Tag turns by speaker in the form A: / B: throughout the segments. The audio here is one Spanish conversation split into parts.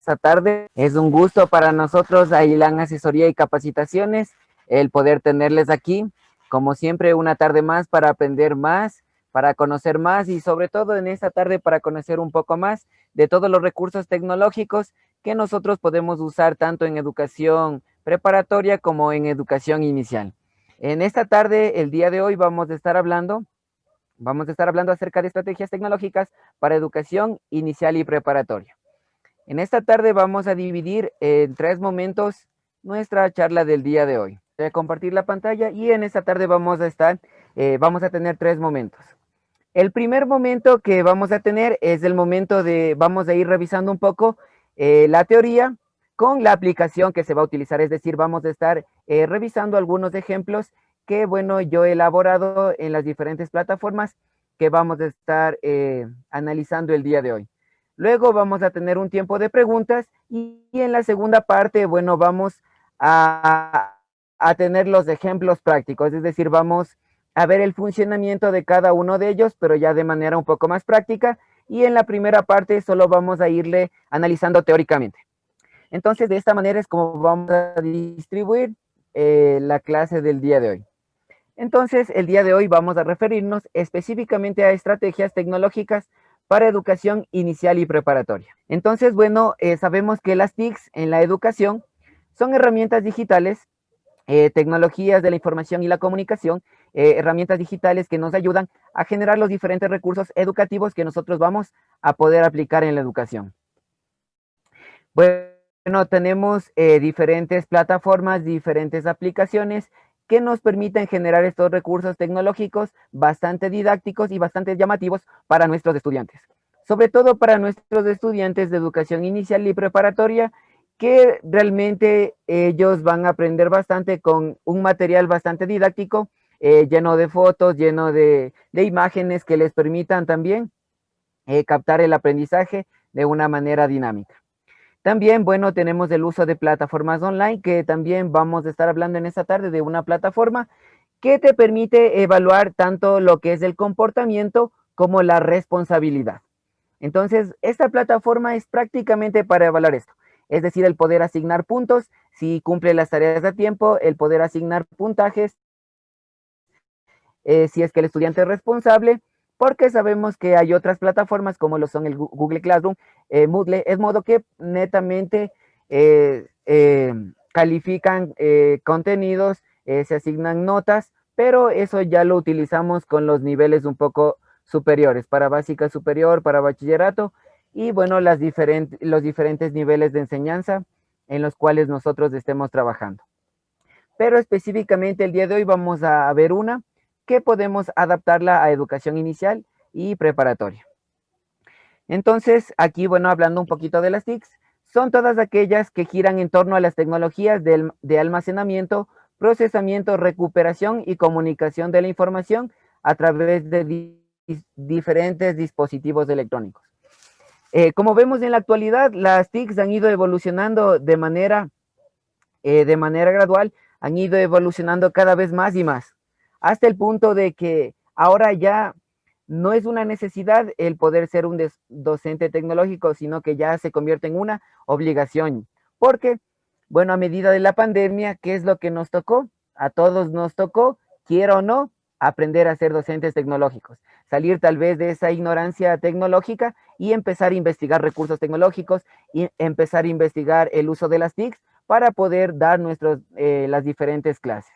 A: esta tarde. Es un gusto para nosotros, Ailán Asesoría y Capacitaciones, el poder tenerles aquí. Como siempre, una tarde más para aprender más, para conocer más y sobre todo en esta tarde para conocer un poco más de todos los recursos tecnológicos que nosotros podemos usar tanto en educación preparatoria como en educación inicial. En esta tarde, el día de hoy, vamos a estar hablando acerca de estrategias tecnológicas para educación inicial y preparatoria. En esta tarde vamos a dividir en 3 momentos nuestra charla del día de hoy. Voy a compartir la pantalla y en esta tarde vamos a tener 3 momentos. El primer momento que vamos a tener es el momento vamos a ir revisando un poco la teoría con la aplicación que se va a utilizar, es decir, vamos a estar revisando algunos ejemplos que, bueno, yo he elaborado en las diferentes plataformas que vamos a estar analizando el día de hoy. Luego vamos a tener un tiempo de preguntas y en la segunda parte, bueno, vamos a tener los ejemplos prácticos, es decir, vamos a ver el funcionamiento de cada uno de ellos, pero ya de manera un poco más práctica. Y en la primera parte solo vamos a irle analizando teóricamente. Entonces, de esta manera es como vamos a distribuir la clase del día de hoy. Entonces, el día de hoy vamos a referirnos específicamente a estrategias tecnológicas para educación inicial y preparatoria. Entonces, bueno, sabemos que las TICs en la educación son herramientas digitales, tecnologías de la información y la comunicación, herramientas digitales que nos ayudan a generar los diferentes recursos educativos que nosotros vamos a poder aplicar en la educación. Bueno, tenemos diferentes plataformas, diferentes aplicaciones que nos permiten generar estos recursos tecnológicos bastante didácticos y bastante llamativos para nuestros estudiantes. Sobre todo para nuestros estudiantes de educación inicial y preparatoria, que realmente ellos van a aprender bastante con un material bastante didáctico, lleno de fotos, lleno de imágenes que les permitan también captar el aprendizaje de una manera dinámica. También, bueno, tenemos el uso de plataformas online, que también vamos a estar hablando en esta tarde de una plataforma que te permite evaluar tanto lo que es el comportamiento como la responsabilidad. Entonces, esta plataforma es prácticamente para evaluar esto. Es decir, el poder asignar puntos, si cumple las tareas a tiempo, el poder asignar puntajes, si es que el estudiante es responsable, porque sabemos que hay otras plataformas como lo son el Google Classroom, Moodle, es modo que netamente califican contenidos, se asignan notas, pero eso ya lo utilizamos con los niveles un poco superiores, para básica superior, para bachillerato, y bueno, los diferentes niveles de enseñanza en los cuales nosotros estemos trabajando. Pero específicamente el día de hoy vamos a ver una que podemos adaptarla a educación inicial y preparatoria. Entonces, aquí, bueno, hablando un poquito de las TICs, son todas aquellas que giran en torno a las tecnologías de almacenamiento, procesamiento, recuperación y comunicación de la información a través de diferentes dispositivos electrónicos. Como vemos en la actualidad, las TICs han ido evolucionando de manera gradual, han ido evolucionando cada vez más y más, hasta el punto de que ahora ya no es una necesidad el poder ser un docente tecnológico, sino que ya se convierte en una obligación. Porque, bueno, a medida de la pandemia, ¿qué es lo que nos tocó? A todos nos tocó, quiera o no, aprender a ser docentes tecnológicos. Salir tal vez de esa ignorancia tecnológica y empezar a investigar recursos tecnológicos y empezar a investigar el uso de las TICs para poder dar las diferentes clases.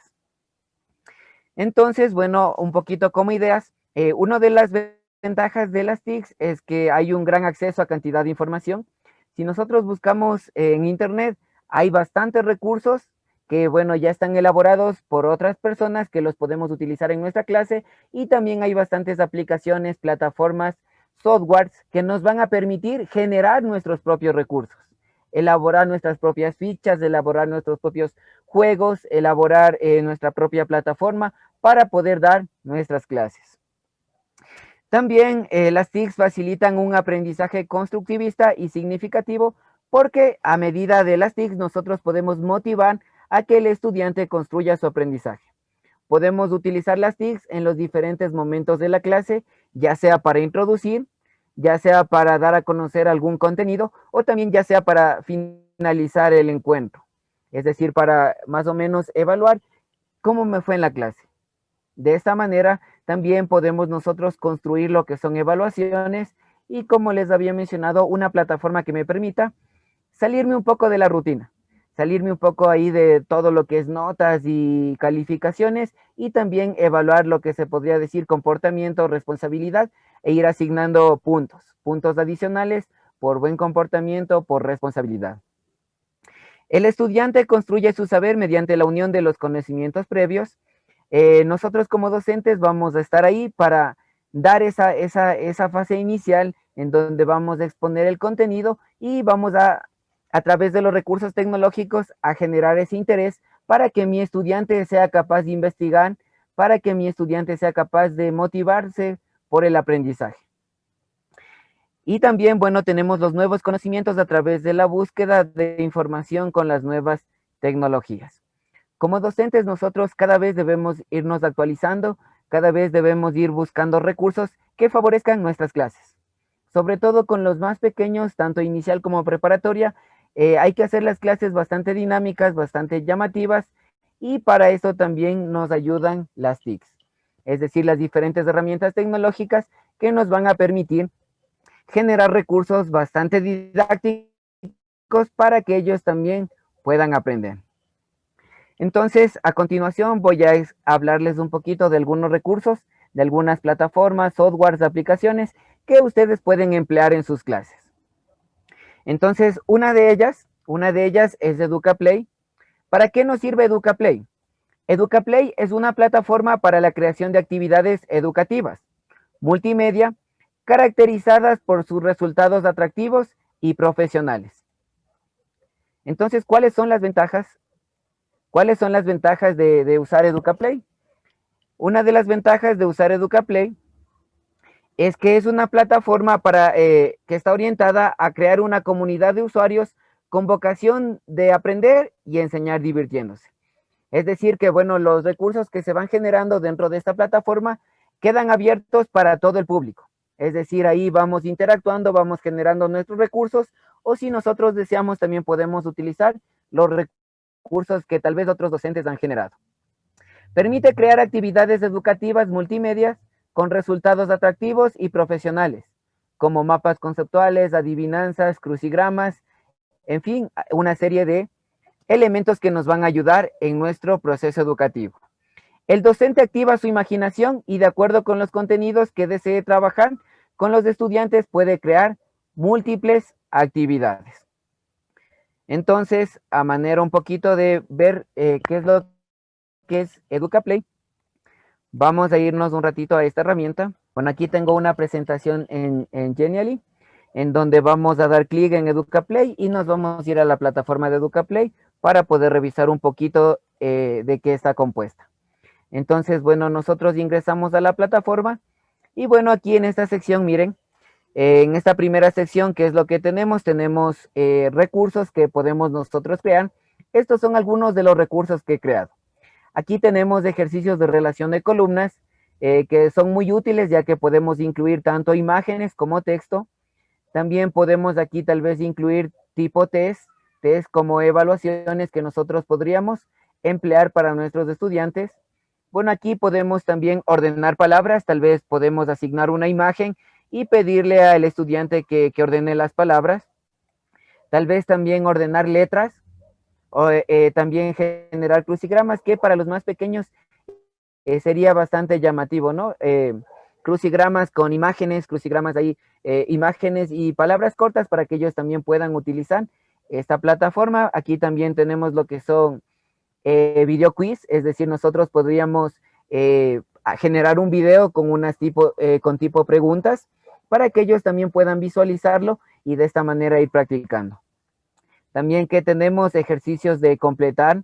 A: Entonces, bueno, un poquito como ideas, una de las ventajas de las TICs es que hay un gran acceso a cantidad de información. Si nosotros buscamos en internet, hay bastantes recursos que, bueno, ya están elaborados por otras personas que los podemos utilizar en nuestra clase, y también hay bastantes aplicaciones, plataformas, softwares que nos van a permitir generar nuestros propios recursos, elaborar nuestras propias fichas, elaborar nuestros propios juegos, elaborar nuestra propia plataforma para poder dar nuestras clases. También las TICs facilitan un aprendizaje constructivista y significativo, porque a medida de las TICs nosotros podemos motivar a que el estudiante construya su aprendizaje. Podemos utilizar las TICs en los diferentes momentos de la clase, ya sea para introducir, ya sea para dar a conocer algún contenido o también ya sea para finalizar el encuentro. Es decir, para más o menos evaluar cómo me fue en la clase. De esta manera también podemos nosotros construir lo que son evaluaciones y, como les había mencionado, una plataforma que me permita salirme un poco de la rutina, salirme un poco ahí de todo lo que es notas y calificaciones y también evaluar lo que se podría decir comportamiento, responsabilidad e ir asignando puntos adicionales por buen comportamiento, por responsabilidad. El estudiante construye su saber mediante la unión de los conocimientos previos. Nosotros como docentes vamos a estar ahí para dar esa fase inicial en donde vamos a exponer el contenido y vamos a través de los recursos tecnológicos, a generar ese interés para que mi estudiante sea capaz de investigar, para que mi estudiante sea capaz de motivarse por el aprendizaje. Y también, bueno, tenemos los nuevos conocimientos a través de la búsqueda de información con las nuevas tecnologías. Como docentes, nosotros cada vez debemos irnos actualizando, cada vez debemos ir buscando recursos que favorezcan nuestras clases. Sobre todo con los más pequeños, tanto inicial como preparatoria, hay que hacer las clases bastante dinámicas, bastante llamativas, y para eso también nos ayudan las TICs, es decir, las diferentes herramientas tecnológicas que nos van a permitir generar recursos bastante didácticos para que ellos también puedan aprender. Entonces, a continuación voy a hablarles un poquito de algunos recursos, de algunas plataformas, softwares, aplicaciones que ustedes pueden emplear en sus clases. Entonces, una de ellas es EducaPlay. ¿Para qué nos sirve EducaPlay? EducaPlay es una plataforma para la creación de actividades educativas, multimedia, caracterizadas por sus resultados atractivos y profesionales. Entonces, ¿cuáles son las ventajas? ¿Cuáles son las ventajas de usar EducaPlay? Una de las ventajas de usar EducaPlay es que es una plataforma que está orientada a crear una comunidad de usuarios con vocación de aprender y enseñar divirtiéndose. Es decir, que bueno, los recursos que se van generando dentro de esta plataforma quedan abiertos para todo el público. Es decir, ahí vamos interactuando, vamos generando nuestros recursos, o si nosotros deseamos también podemos utilizar los recursos que tal vez otros docentes han generado. Permite crear actividades educativas multimedia con resultados atractivos y profesionales, como mapas conceptuales, adivinanzas, crucigramas, en fin, una serie de elementos que nos van a ayudar en nuestro proceso educativo. El docente activa su imaginación y, de acuerdo con los contenidos que desee trabajar con los estudiantes, puede crear múltiples actividades. Entonces, a manera un poquito de ver qué es lo que es EducaPlay, vamos a irnos un ratito a esta herramienta. Bueno, aquí tengo una presentación en Genially, en donde vamos a dar clic en EducaPlay y nos vamos a ir a la plataforma de EducaPlay para poder revisar un poquito de qué está compuesta. Entonces, bueno, nosotros ingresamos a la plataforma y bueno, aquí en esta sección, miren, en esta primera sección, ¿qué es lo que tenemos? Tenemos recursos que podemos nosotros crear. Estos son algunos de los recursos que he creado. Aquí tenemos ejercicios de relación de columnas que son muy útiles, ya que podemos incluir tanto imágenes como texto. También podemos aquí tal vez incluir tipo test como evaluaciones que nosotros podríamos emplear para nuestros estudiantes. Bueno, aquí podemos también ordenar palabras, tal vez podemos asignar una imagen y pedirle al estudiante que ordene las palabras. Tal vez también ordenar letras, o también generar crucigramas, que para los más pequeños sería bastante llamativo, ¿no? Crucigramas con imágenes, crucigramas ahí, imágenes y palabras cortas para que ellos también puedan utilizar esta plataforma. Aquí también tenemos lo que son video quiz, es decir, nosotros podríamos generar un video con con tipo preguntas para que ellos también puedan visualizarlo y de esta manera ir practicando. También que tenemos ejercicios de completar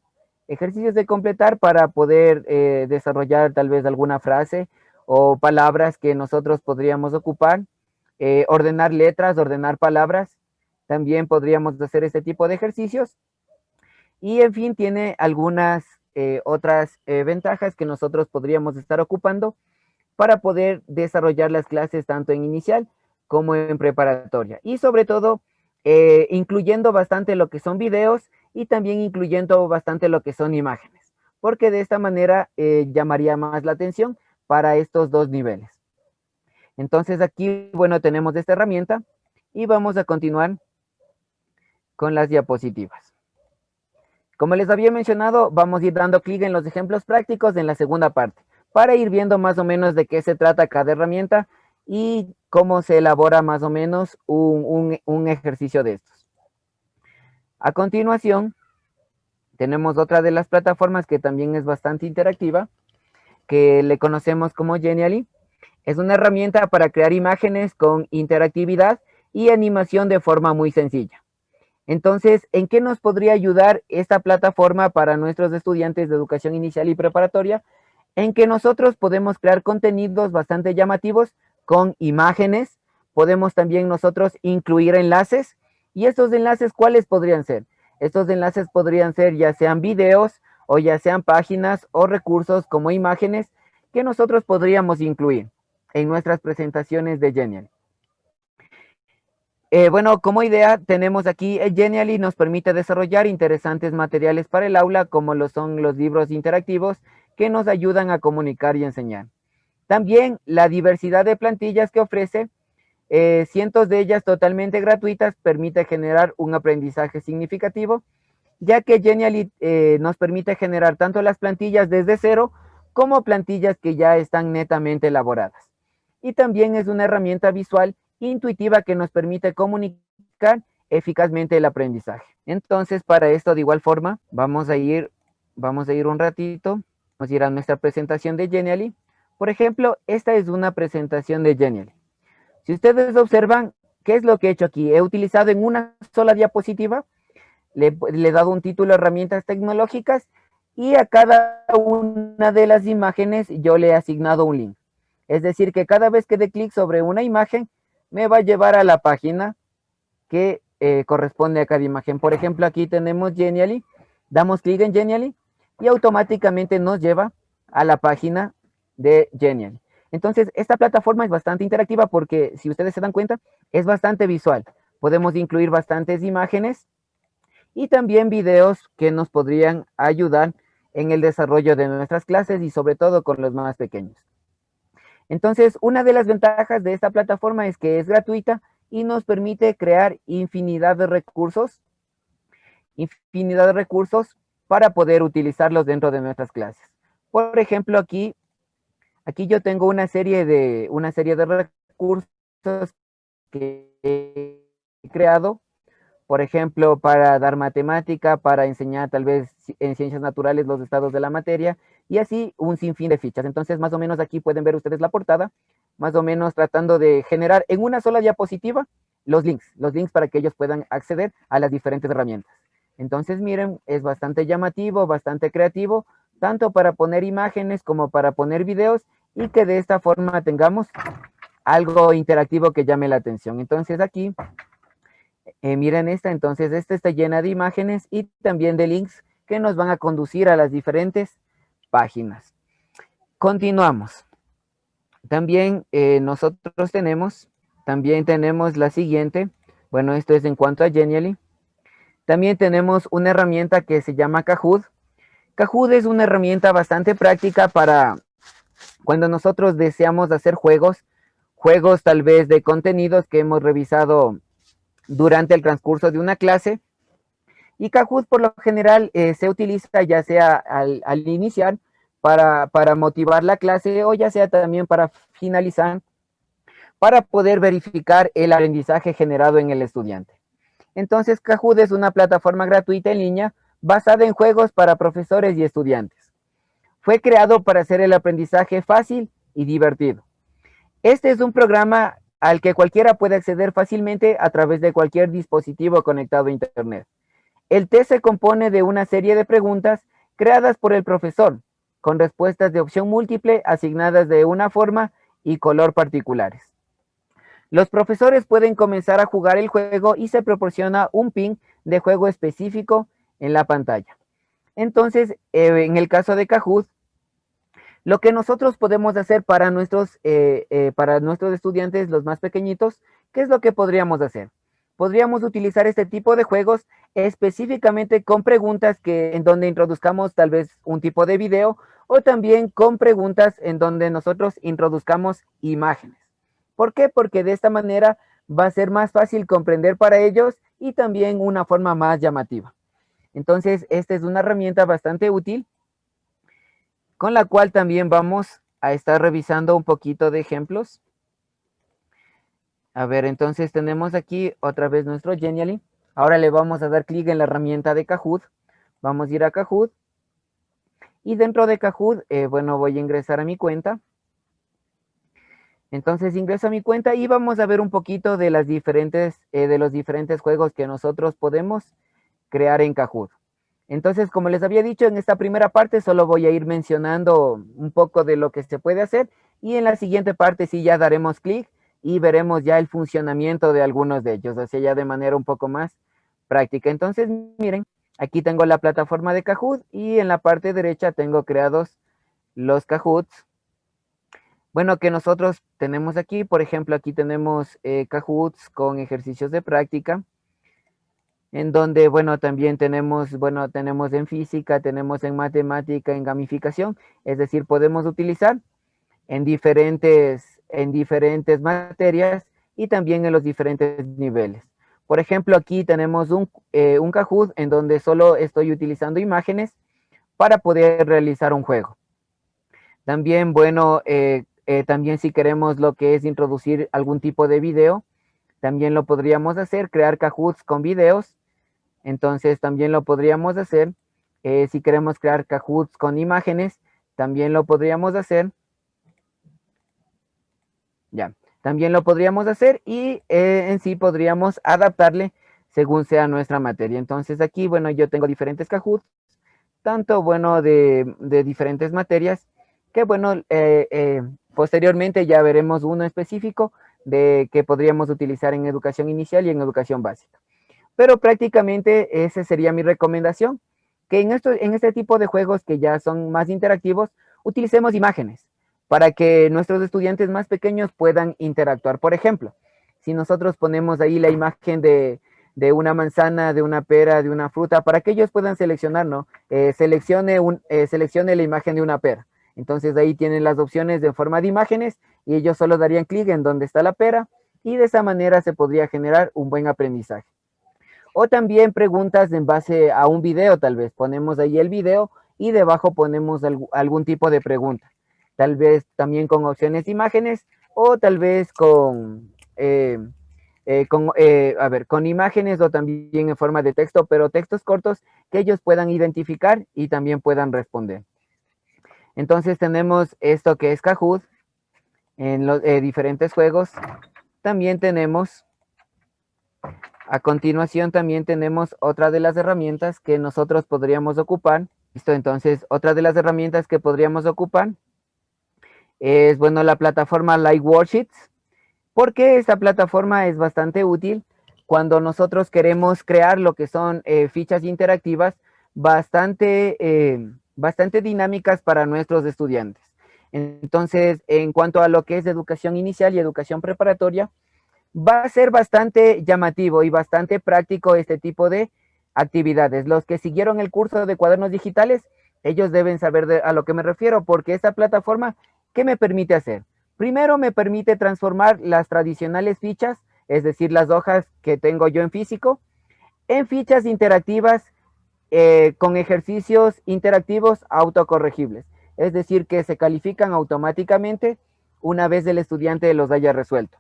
A: para poder desarrollar tal vez alguna frase o palabras que nosotros podríamos ocupar, ordenar letras, ordenar palabras, también podríamos hacer este tipo de ejercicios. Y en fin, tiene algunas otras ventajas que nosotros podríamos estar ocupando para poder desarrollar las clases tanto en inicial como en preparatoria. Y sobre todo, incluyendo bastante lo que son videos y también incluyendo bastante lo que son imágenes, porque de esta manera llamaría más la atención para estos dos niveles. Entonces aquí, bueno, tenemos esta herramienta y vamos a continuar con las diapositivas. Como les había mencionado, vamos a ir dando clic en los ejemplos prácticos en la segunda parte, para ir viendo más o menos de qué se trata cada herramienta y cómo se elabora más o menos un ejercicio de estos. A continuación, tenemos otra de las plataformas que también es bastante interactiva, que le conocemos como Genially. Es una herramienta para crear imágenes con interactividad y animación de forma muy sencilla. Entonces, ¿en qué nos podría ayudar esta plataforma para nuestros estudiantes de educación inicial y preparatoria? En que nosotros podemos crear contenidos bastante llamativos con imágenes, podemos también nosotros incluir enlaces, y estos enlaces, ¿cuáles podrían ser? Estos enlaces podrían ser ya sean videos, o ya sean páginas o recursos como imágenes que nosotros podríamos incluir en nuestras presentaciones de Genially. Bueno, como idea tenemos aquí Genially nos permite desarrollar interesantes materiales para el aula, como lo son los libros interactivos que nos ayudan a comunicar y enseñar. También la diversidad de plantillas que ofrece, cientos de ellas totalmente gratuitas, permite generar un aprendizaje significativo, ya que Genially nos permite generar tanto las plantillas desde cero como plantillas que ya están netamente elaboradas. Y también es una herramienta visual intuitiva que nos permite comunicar eficazmente el aprendizaje. Entonces, para esto, de igual forma, vamos a ir un ratito, vamos a ir a nuestra presentación de Genially. Por ejemplo, esta es una presentación de Genially. Si ustedes observan, ¿qué es lo que he hecho aquí? He utilizado en una sola diapositiva, le he dado un título herramientas tecnológicas y a cada una de las imágenes yo le he asignado un link. Es decir, que cada vez que dé clic sobre una imagen, me va a llevar a la página que corresponde a cada imagen. Por ejemplo, aquí tenemos Genially, damos clic en Genially y automáticamente nos lleva a la página de Genially. Entonces, esta plataforma es bastante interactiva porque, si ustedes se dan cuenta, es bastante visual. Podemos incluir bastantes imágenes y también videos que nos podrían ayudar en el desarrollo de nuestras clases y sobre todo con los más pequeños. Entonces, una de las ventajas de esta plataforma es que es gratuita y nos permite crear infinidad de recursos para poder utilizarlos dentro de nuestras clases. Por ejemplo, aquí yo tengo una serie de recursos que he creado, por ejemplo, para dar matemática, para enseñar tal vez en ciencias naturales los estados de la materia, y así un sinfín de fichas. Entonces, más o menos aquí pueden ver ustedes la portada, más o menos tratando de generar en una sola diapositiva los links para que ellos puedan acceder a las diferentes herramientas. Entonces, miren, es bastante llamativo, bastante creativo, tanto para poner imágenes como para poner videos, y que de esta forma tengamos algo interactivo que llame la atención. Entonces aquí, miren entonces esta está llena de imágenes y también de links que nos van a conducir a las diferentes páginas. Continuamos. También nosotros tenemos la siguiente. Bueno, esto es en cuanto a Genially. También tenemos una herramienta que se llama Kahoot. Kahoot es una herramienta bastante práctica para cuando nosotros deseamos hacer juegos tal vez de contenidos que hemos revisado durante el transcurso de una clase. Y Kahoot por lo general se utiliza ya sea al iniciar para motivar la clase, o ya sea también para finalizar, para poder verificar el aprendizaje generado en el estudiante. Entonces, Kahoot es una plataforma gratuita en línea basada en juegos para profesores y estudiantes. Fue creado para hacer el aprendizaje fácil y divertido. Este es un programa al que cualquiera puede acceder fácilmente a través de cualquier dispositivo conectado a Internet. El test se compone de una serie de preguntas creadas por el profesor, con respuestas de opción múltiple asignadas de una forma y color particulares. Los profesores pueden comenzar a jugar el juego y se proporciona un pin de juego específico en la pantalla. Entonces, en el caso de Kahoot, Lo que nosotros podemos hacer para nuestros estudiantes, los más pequeñitos, ¿qué es lo que podríamos hacer? Podríamos utilizar este tipo de juegos específicamente con preguntas en donde introduzcamos tal vez un tipo de video o también con preguntas en donde nosotros introduzcamos imágenes. ¿Por qué? Porque de esta manera va a ser más fácil comprender para ellos y también una forma más llamativa. Entonces, esta es una herramienta bastante útil con la cual también vamos a estar revisando un poquito de ejemplos. A ver, entonces tenemos aquí otra vez nuestro Genially. Ahora le vamos a dar clic en la herramienta de Kahoot. Vamos a ir a Kahoot. Y dentro de Kahoot, bueno, voy a ingresar a mi cuenta. Entonces ingreso a mi cuenta y vamos a ver un poquito de los diferentes juegos que nosotros podemos crear en Kahoot. Entonces, como les había dicho, en esta primera parte solo voy a ir mencionando un poco de lo que se puede hacer y en la siguiente parte sí ya daremos clic y veremos ya el funcionamiento de algunos de ellos, o sea, ya de manera un poco más práctica. Entonces, miren, aquí tengo la plataforma de Kahoot y en la parte derecha tengo creados los Kahoots. Bueno, que nosotros tenemos aquí, por ejemplo, aquí tenemos Kahoots con ejercicios de práctica, en donde, bueno, también tenemos en física, tenemos en matemática, en gamificación, es decir, podemos utilizar en diferentes materias y también en los diferentes niveles. Por ejemplo, aquí tenemos un Kahoot en donde solo estoy utilizando imágenes para poder realizar un juego. También, bueno, también si queremos lo que es introducir algún tipo de video, también lo podríamos hacer, crear Kahoots con videos. Entonces también lo podríamos hacer. Si queremos crear Kahoots con imágenes, también lo podríamos hacer. Ya, también lo podríamos hacer y en sí podríamos adaptarle según sea nuestra materia. Entonces aquí, bueno, yo tengo diferentes Kahoots, tanto, bueno, de diferentes materias, que, bueno, posteriormente ya veremos uno específico de que podríamos utilizar en educación inicial y en educación básica. Pero prácticamente esa sería mi recomendación, que en este tipo de juegos que ya son más interactivos, utilicemos imágenes para que nuestros estudiantes más pequeños puedan interactuar. Por ejemplo, si nosotros ponemos ahí la imagen de una manzana, de una pera, de una fruta, para que ellos puedan seleccionar, ¿no? Seleccione la imagen de una pera. Entonces ahí tienen las opciones de forma de imágenes y ellos solo darían clic en donde está la pera y de esa manera se podría generar un buen aprendizaje. O también preguntas en base a un video, tal vez. Ponemos ahí el video y debajo ponemos algún tipo de pregunta. Tal vez también con opciones de imágenes o tal vez con imágenes o también en forma de texto, pero textos cortos que ellos puedan identificar y también puedan responder. Entonces tenemos esto que es Kahoot en los diferentes juegos. También tenemos... A continuación también tenemos otra de las herramientas que nosotros podríamos ocupar. Listo, entonces otra de las herramientas que podríamos ocupar es, bueno, la plataforma Like Worksheets, porque esta plataforma es bastante útil cuando nosotros queremos crear lo que son fichas interactivas bastante dinámicas para nuestros estudiantes. Entonces, en cuanto a lo que es educación inicial y educación preparatoria, va a ser bastante llamativo y bastante práctico este tipo de actividades. Los que siguieron el curso de cuadernos digitales, ellos deben saber a lo que me refiero, porque esta plataforma, ¿qué me permite hacer? Primero me permite transformar las tradicionales fichas, es decir, las hojas que tengo yo en físico, en fichas interactivas con ejercicios interactivos autocorregibles. Es decir, que se califican automáticamente una vez el estudiante los haya resuelto.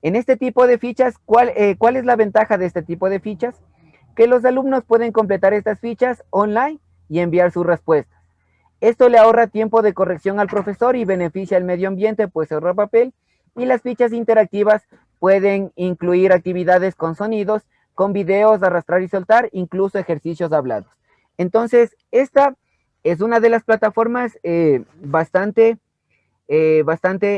A: En este tipo de fichas, ¿cuál es la ventaja de este tipo de fichas? Que los alumnos pueden completar estas fichas online y enviar sus respuestas. Esto le ahorra tiempo de corrección al profesor y beneficia al medio ambiente, pues se ahorra papel. Y las fichas interactivas pueden incluir actividades con sonidos, con videos, arrastrar y soltar, incluso ejercicios hablados. Entonces, esta es una de las plataformas bastante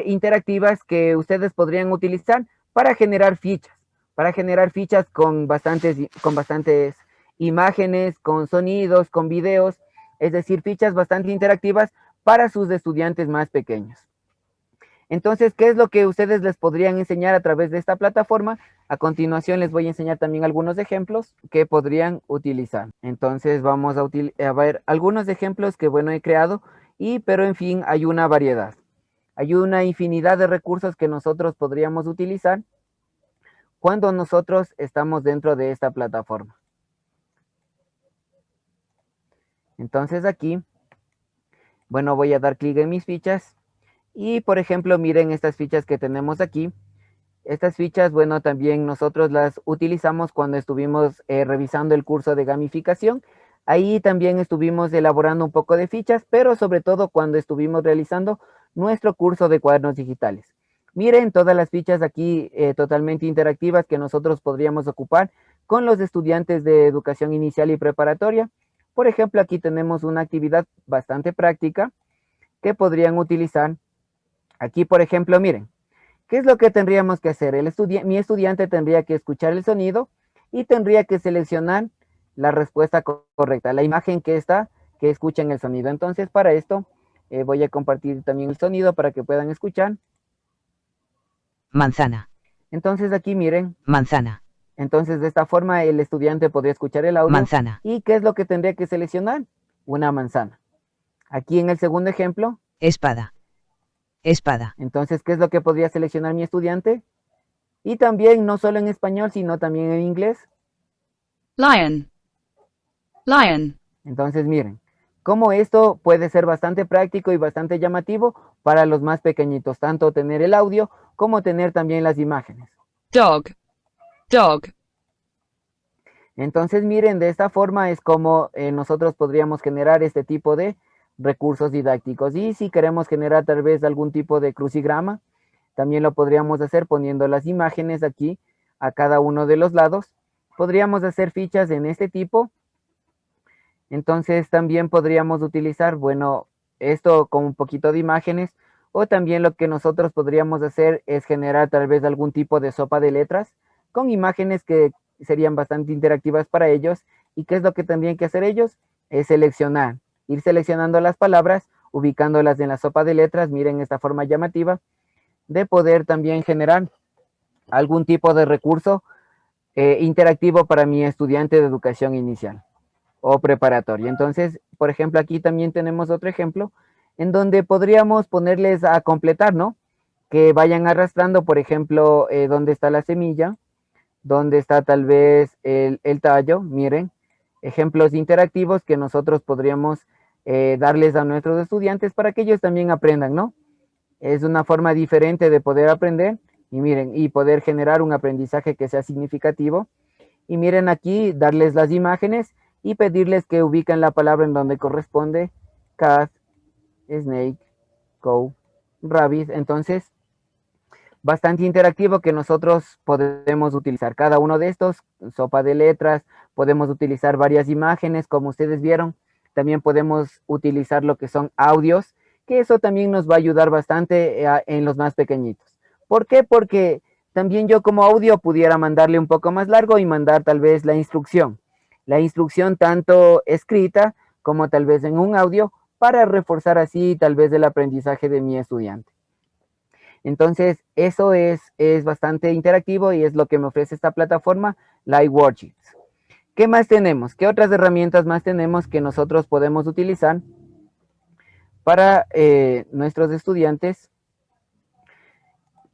A: interactivas que ustedes podrían utilizar para generar fichas con bastantes imágenes, con sonidos, con videos, es decir, fichas bastante interactivas para sus estudiantes más pequeños. Entonces, ¿qué es lo que ustedes les podrían enseñar a través de esta plataforma? A continuación les voy a enseñar también algunos ejemplos que podrían utilizar. Entonces vamos a ver algunos ejemplos que, bueno, he creado, pero en fin, hay una variedad. Hay una infinidad de recursos que nosotros podríamos utilizar cuando nosotros estamos dentro de esta plataforma. Entonces aquí, bueno, voy a dar clic en mis fichas y, por ejemplo, miren estas fichas que tenemos aquí. Estas fichas, bueno, también nosotros las utilizamos cuando estuvimos revisando el curso de gamificación. Ahí también estuvimos elaborando un poco de fichas, pero sobre todo cuando estuvimos realizando nuestro curso de cuadernos digitales. Miren todas las fichas aquí totalmente interactivas que nosotros podríamos ocupar con los estudiantes de educación inicial y preparatoria. Por ejemplo, aquí tenemos una actividad bastante práctica que podrían utilizar. Aquí, por ejemplo, miren, ¿qué es lo que tendríamos que hacer? Mi estudiante tendría que escuchar el sonido y tendría que seleccionar la respuesta correcta, la imagen que escuchen el sonido. Entonces, para esto, voy a compartir también el sonido para que puedan escuchar.
B: Manzana.
A: Entonces, aquí miren.
B: Manzana.
A: Entonces, de esta forma, el estudiante podría escuchar el audio.
B: Manzana.
A: ¿Y qué es lo que tendría que seleccionar? Una manzana. Aquí en el segundo ejemplo.
B: Espada. Espada.
A: Entonces, ¿qué es lo que podría seleccionar mi estudiante? Y también, no solo en español, sino también en inglés.
C: Lion. Lion.
A: Entonces, miren, cómo esto puede ser bastante práctico y bastante llamativo para los más pequeñitos, tanto tener el audio como tener también las imágenes.
C: Dog. Dog.
A: Entonces, miren, de esta forma es como nosotros podríamos generar este tipo de recursos didácticos. Y si queremos generar tal vez algún tipo de crucigrama, también lo podríamos hacer poniendo las imágenes aquí a cada uno de los lados. Podríamos hacer fichas en este tipo. Entonces también podríamos utilizar, bueno, esto con un poquito de imágenes, o también lo que nosotros podríamos hacer es generar tal vez algún tipo de sopa de letras con imágenes que serían bastante interactivas para ellos. ¿Y qué es lo que tendrían que hacer ellos? Es seleccionar, ir seleccionando las palabras, ubicándolas en la sopa de letras. Miren esta forma llamativa de poder también generar algún tipo de recurso interactivo para mi estudiante de educación inicial o preparatoria. Entonces, por ejemplo, aquí también tenemos otro ejemplo en donde podríamos ponerles a completar, ¿no? Que vayan arrastrando, por ejemplo, dónde está la semilla, dónde está tal vez el tallo. Miren, ejemplos interactivos que nosotros podríamos darles a nuestros estudiantes para que ellos también aprendan, ¿no? Es una forma diferente de poder aprender y miren, y poder generar un aprendizaje que sea significativo. Y miren aquí, darles las imágenes y pedirles que ubiquen la palabra en donde corresponde: cat, snake, cow, rabbit. Entonces, bastante interactivo que nosotros podemos utilizar cada uno de estos, sopa de letras, podemos utilizar varias imágenes, como ustedes vieron. También podemos utilizar lo que son audios, que eso también nos va a ayudar bastante en los más pequeñitos. ¿Por qué? Porque también yo como audio pudiera mandarle un poco más largo y mandar tal vez la instrucción. La instrucción tanto escrita como tal vez en un audio para reforzar así tal vez el aprendizaje de mi estudiante. Entonces, eso es bastante interactivo y es lo que me ofrece esta plataforma, Live Worksheets. ¿Qué más tenemos? ¿Qué otras herramientas más tenemos que nosotros podemos utilizar para nuestros estudiantes?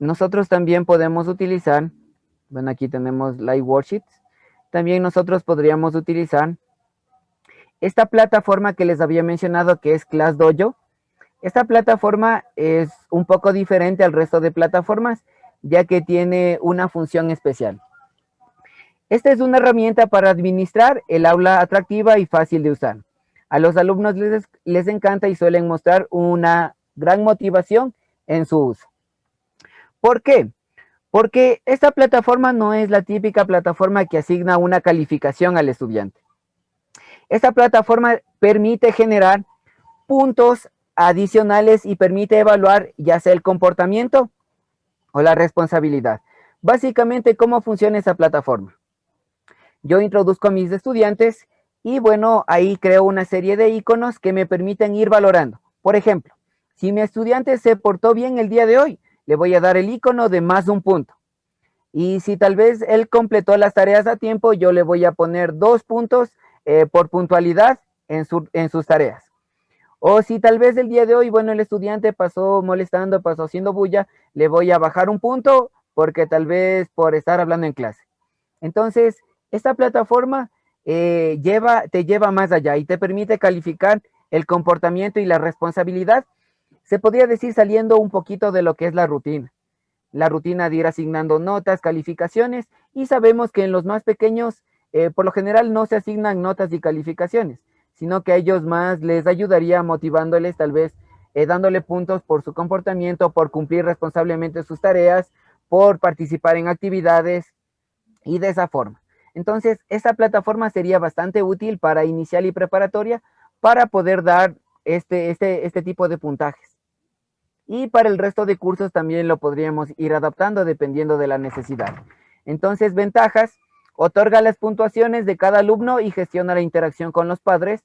A: Nosotros también podemos utilizar, bueno, aquí tenemos Live Worksheets. También nosotros podríamos utilizar esta plataforma que les había mencionado, que es ClassDojo. Esta plataforma es un poco diferente al resto de plataformas, ya que tiene una función especial. Esta es una herramienta para administrar el aula atractiva y fácil de usar. A los alumnos les encanta y suelen mostrar una gran motivación en su uso. ¿Por qué? Porque esta plataforma no es la típica plataforma que asigna una calificación al estudiante. Esta plataforma permite generar puntos adicionales y permite evaluar ya sea el comportamiento o la responsabilidad. Básicamente, ¿cómo funciona esa plataforma? Yo introduzco a mis estudiantes y bueno, ahí creo una serie de iconos que me permiten ir valorando. Por ejemplo, si mi estudiante se portó bien el día de hoy, le voy a dar el icono de más un punto. Y si tal vez él completó las tareas a tiempo, yo le voy a poner 2 puntos por puntualidad en sus tareas. O si tal vez el día de hoy, bueno, el estudiante pasó molestando, pasó haciendo bulla, le voy a bajar un punto porque tal vez por estar hablando en clase. Entonces, esta plataforma te lleva más allá y te permite calificar el comportamiento y la responsabilidad. Se podría decir saliendo un poquito de lo que es la rutina de ir asignando notas, calificaciones, y sabemos que en los más pequeños, por lo general no se asignan notas y calificaciones, sino que a ellos más les ayudaría motivándoles, tal vez dándole puntos por su comportamiento, por cumplir responsablemente sus tareas, por participar en actividades y de esa forma. Entonces, esta plataforma sería bastante útil para inicial y preparatoria para poder dar este tipo de puntajes. Y para el resto de cursos también lo podríamos ir adaptando dependiendo de la necesidad. Entonces, ventajas: otorga las puntuaciones de cada alumno y gestiona la interacción con los padres.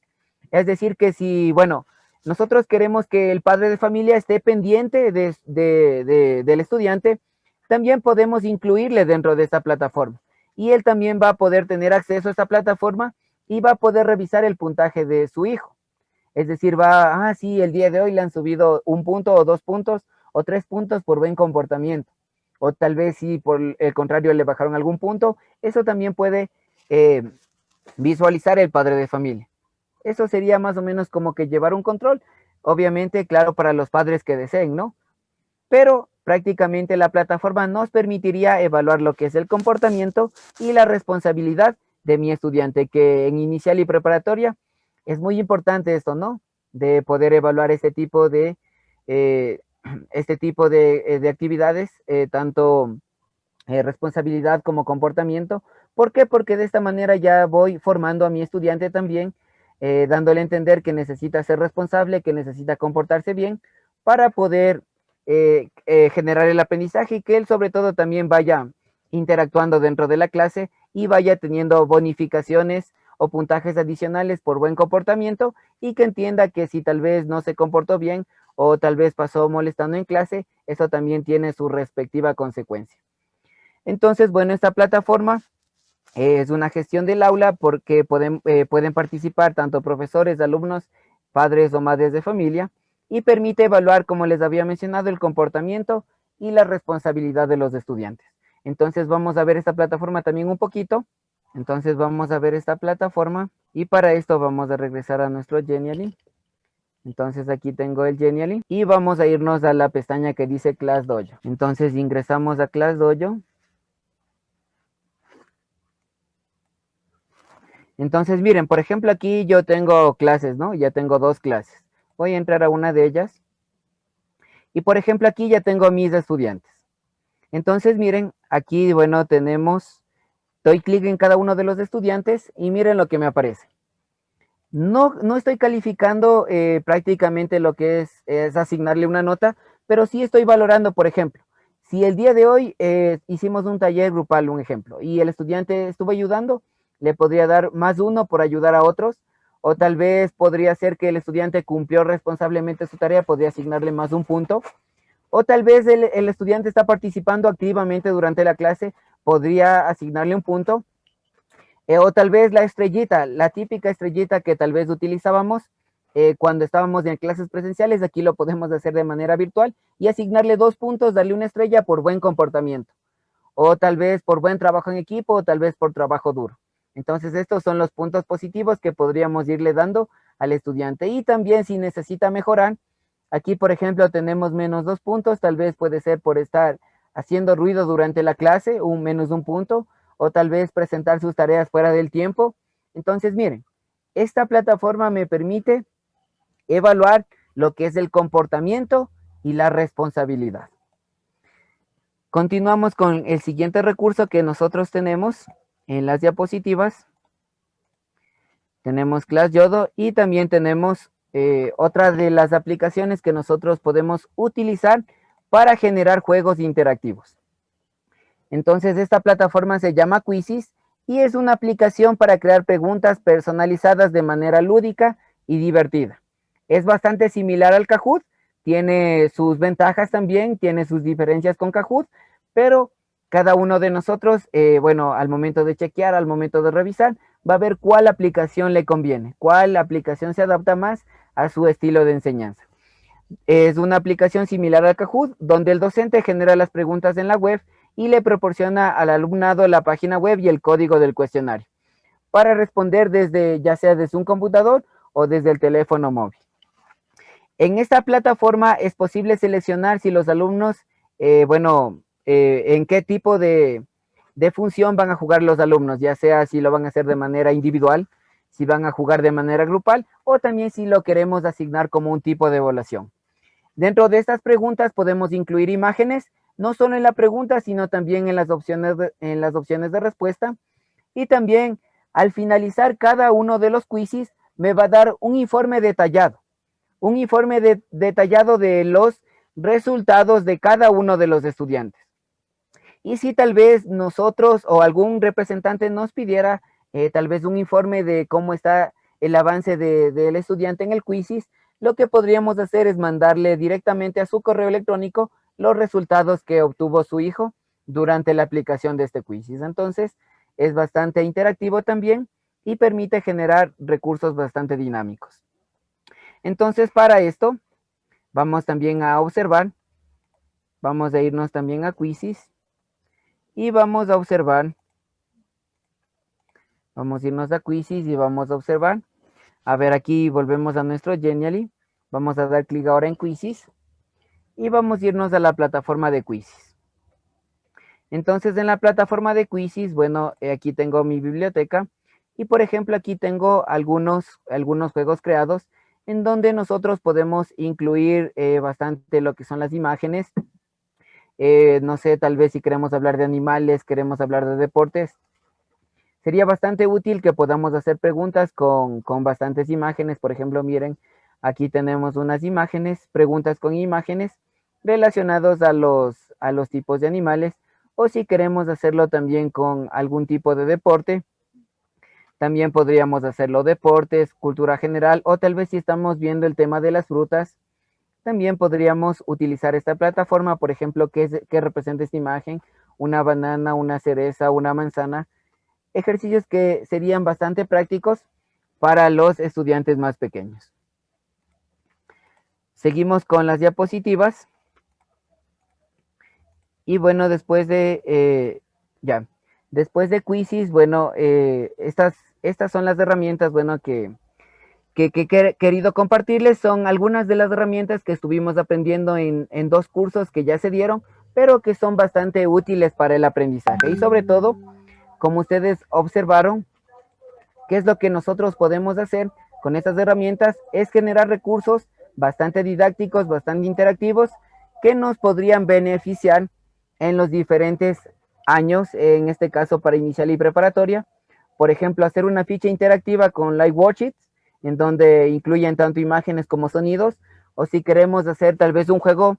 A: Es decir, que si, bueno, nosotros queremos que el padre de familia esté pendiente del estudiante, también podemos incluirle dentro de esta plataforma. Y él también va a poder tener acceso a esta plataforma y va a poder revisar el puntaje de su hijo. Es decir, sí, el día de hoy le han subido 1 punto o 2 puntos o 3 puntos por buen comportamiento. O tal vez si por el contrario le bajaron algún punto. Eso también puede visualizar el padre de familia. Eso sería más o menos como que llevar un control. Obviamente, claro, para los padres que deseen, ¿no? Pero prácticamente la plataforma nos permitiría evaluar lo que es el comportamiento y la responsabilidad de mi estudiante, que en inicial y preparatoria es muy importante esto, ¿no? De poder evaluar eh, este tipo de actividades, tanto responsabilidad como comportamiento. ¿Por qué? Porque de esta manera ya voy formando a mi estudiante también, dándole a entender que necesita ser responsable, que necesita comportarse bien para poder generar el aprendizaje y que él sobre todo también vaya interactuando dentro de la clase y vaya teniendo bonificaciones o puntajes adicionales por buen comportamiento, y que entienda que si tal vez no se comportó bien o tal vez pasó molestando en clase, eso también tiene su respectiva consecuencia. Entonces, bueno, esta plataforma es una gestión del aula porque pueden participar tanto profesores, alumnos, padres o madres de familia, y permite evaluar, como les había mencionado, el comportamiento y la responsabilidad de los estudiantes. Entonces vamos a ver esta plataforma también un poquito. Entonces vamos a ver esta plataforma y para esto vamos a regresar a nuestro Genially. Entonces aquí tengo el Genially y vamos a irnos a la pestaña que dice Class Dojo. Entonces ingresamos a Class Dojo. Entonces miren, por ejemplo aquí yo tengo clases, ¿no? Ya tengo 2 clases. Voy a entrar a una de ellas. Y por ejemplo aquí ya tengo a mis estudiantes. Entonces miren, aquí bueno doy clic en cada uno de los estudiantes y miren lo que me aparece. No estoy calificando prácticamente lo que es asignarle una nota, pero sí estoy valorando, por ejemplo, si el día de hoy hicimos un taller grupal, un ejemplo, y el estudiante estuvo ayudando, le podría dar más 1 por ayudar a otros, o tal vez podría ser que el estudiante cumplió responsablemente su tarea, podría asignarle más 1 punto, o tal vez el estudiante está participando activamente durante la clase, podría asignarle 1 punto. O tal vez la estrellita, la típica estrellita que tal vez utilizábamos cuando estábamos en clases presenciales, aquí lo podemos hacer de manera virtual y asignarle 2 puntos, darle una estrella por buen comportamiento. O tal vez por buen trabajo en equipo, o tal vez por trabajo duro. Entonces estos son los puntos positivos que podríamos irle dando al estudiante. Y también si necesita mejorar, aquí por ejemplo tenemos menos 2 puntos, tal vez puede ser por estar haciendo ruido durante la clase, menos 1 punto, o tal vez presentar sus tareas fuera del tiempo. Entonces, miren, esta plataforma me permite evaluar lo que es el comportamiento y la responsabilidad. Continuamos con el siguiente recurso que nosotros tenemos en las diapositivas. Tenemos Class Dojo y también tenemos otra de las aplicaciones que nosotros podemos utilizar para generar juegos interactivos. Entonces esta plataforma se llama Quizzes y es una aplicación para crear preguntas personalizadas de manera lúdica y divertida. Es bastante similar al Kahoot, tiene sus ventajas también, tiene sus diferencias con Kahoot, pero cada uno de nosotros, bueno, al momento de chequear, al momento de revisar, va a ver cuál aplicación le conviene, cuál aplicación se adapta más a su estilo de enseñanza. Es una aplicación similar al Kahoot, donde el docente genera las preguntas en la web y le proporciona al alumnado la página web y el código del cuestionario para responder desde, ya sea desde un computador o desde el teléfono móvil. En esta plataforma es posible seleccionar si los alumnos, en qué tipo de función van a jugar los alumnos, ya sea si lo van a hacer de manera individual, si van a jugar de manera grupal o también si lo queremos asignar como un tipo de evaluación. Dentro de estas preguntas podemos incluir imágenes, no solo en la pregunta, sino también en las opciones de respuesta. Y también al finalizar cada uno de los quizzes me va a dar un informe detallado. Un informe detallado de los resultados de cada uno de los estudiantes. Y si tal vez nosotros o algún representante nos pidiera tal vez un informe de cómo está el avance del estudiante en el quizzes, lo que podríamos hacer es mandarle directamente a su correo electrónico los resultados que obtuvo su hijo durante la aplicación de este quizzes. Entonces, es bastante interactivo también y permite generar recursos bastante dinámicos. Entonces, para esto, vamos también a observar, vamos a irnos también a quizzes y vamos a observar, vamos a irnos a quizzes y vamos a observar. A ver, aquí volvemos a nuestro Genially. Vamos a dar clic ahora en quizzes y vamos a irnos a la plataforma de quizzes. Entonces, en la plataforma de quizzes, bueno, aquí tengo mi biblioteca y, por ejemplo, aquí tengo algunos juegos creados en donde nosotros podemos incluir bastante lo que son las imágenes. No sé, tal vez si queremos hablar de animales, queremos hablar de deportes, sería bastante útil que podamos hacer preguntas con bastantes imágenes. Por ejemplo, miren, aquí tenemos unas imágenes, preguntas con imágenes relacionados a los tipos de animales, o si queremos hacerlo también con algún tipo de deporte, también podríamos hacerlo deportes, cultura general, o tal vez si estamos viendo el tema de las frutas, también podríamos utilizar esta plataforma, por ejemplo, ¿qué representa esta imagen? Una banana, una cereza, una manzana. Ejercicios que serían bastante prácticos para los estudiantes más pequeños. Seguimos con las diapositivas. Y bueno, después de quizzes, bueno, estas son las herramientas, bueno, que he querido compartirles. Son algunas de las herramientas que estuvimos aprendiendo en 2 cursos que ya se dieron, pero que son bastante útiles para el aprendizaje. Y sobre todo, como ustedes observaron, ¿qué es lo que nosotros podemos hacer con estas herramientas? Es generar recursos bastante didácticos, bastante interactivos, que nos podrían beneficiar en los diferentes años, en este caso para inicial y preparatoria. Por ejemplo, hacer una ficha interactiva con Live Worksheets, en donde incluyen tanto imágenes como sonidos, o si queremos hacer tal vez un juego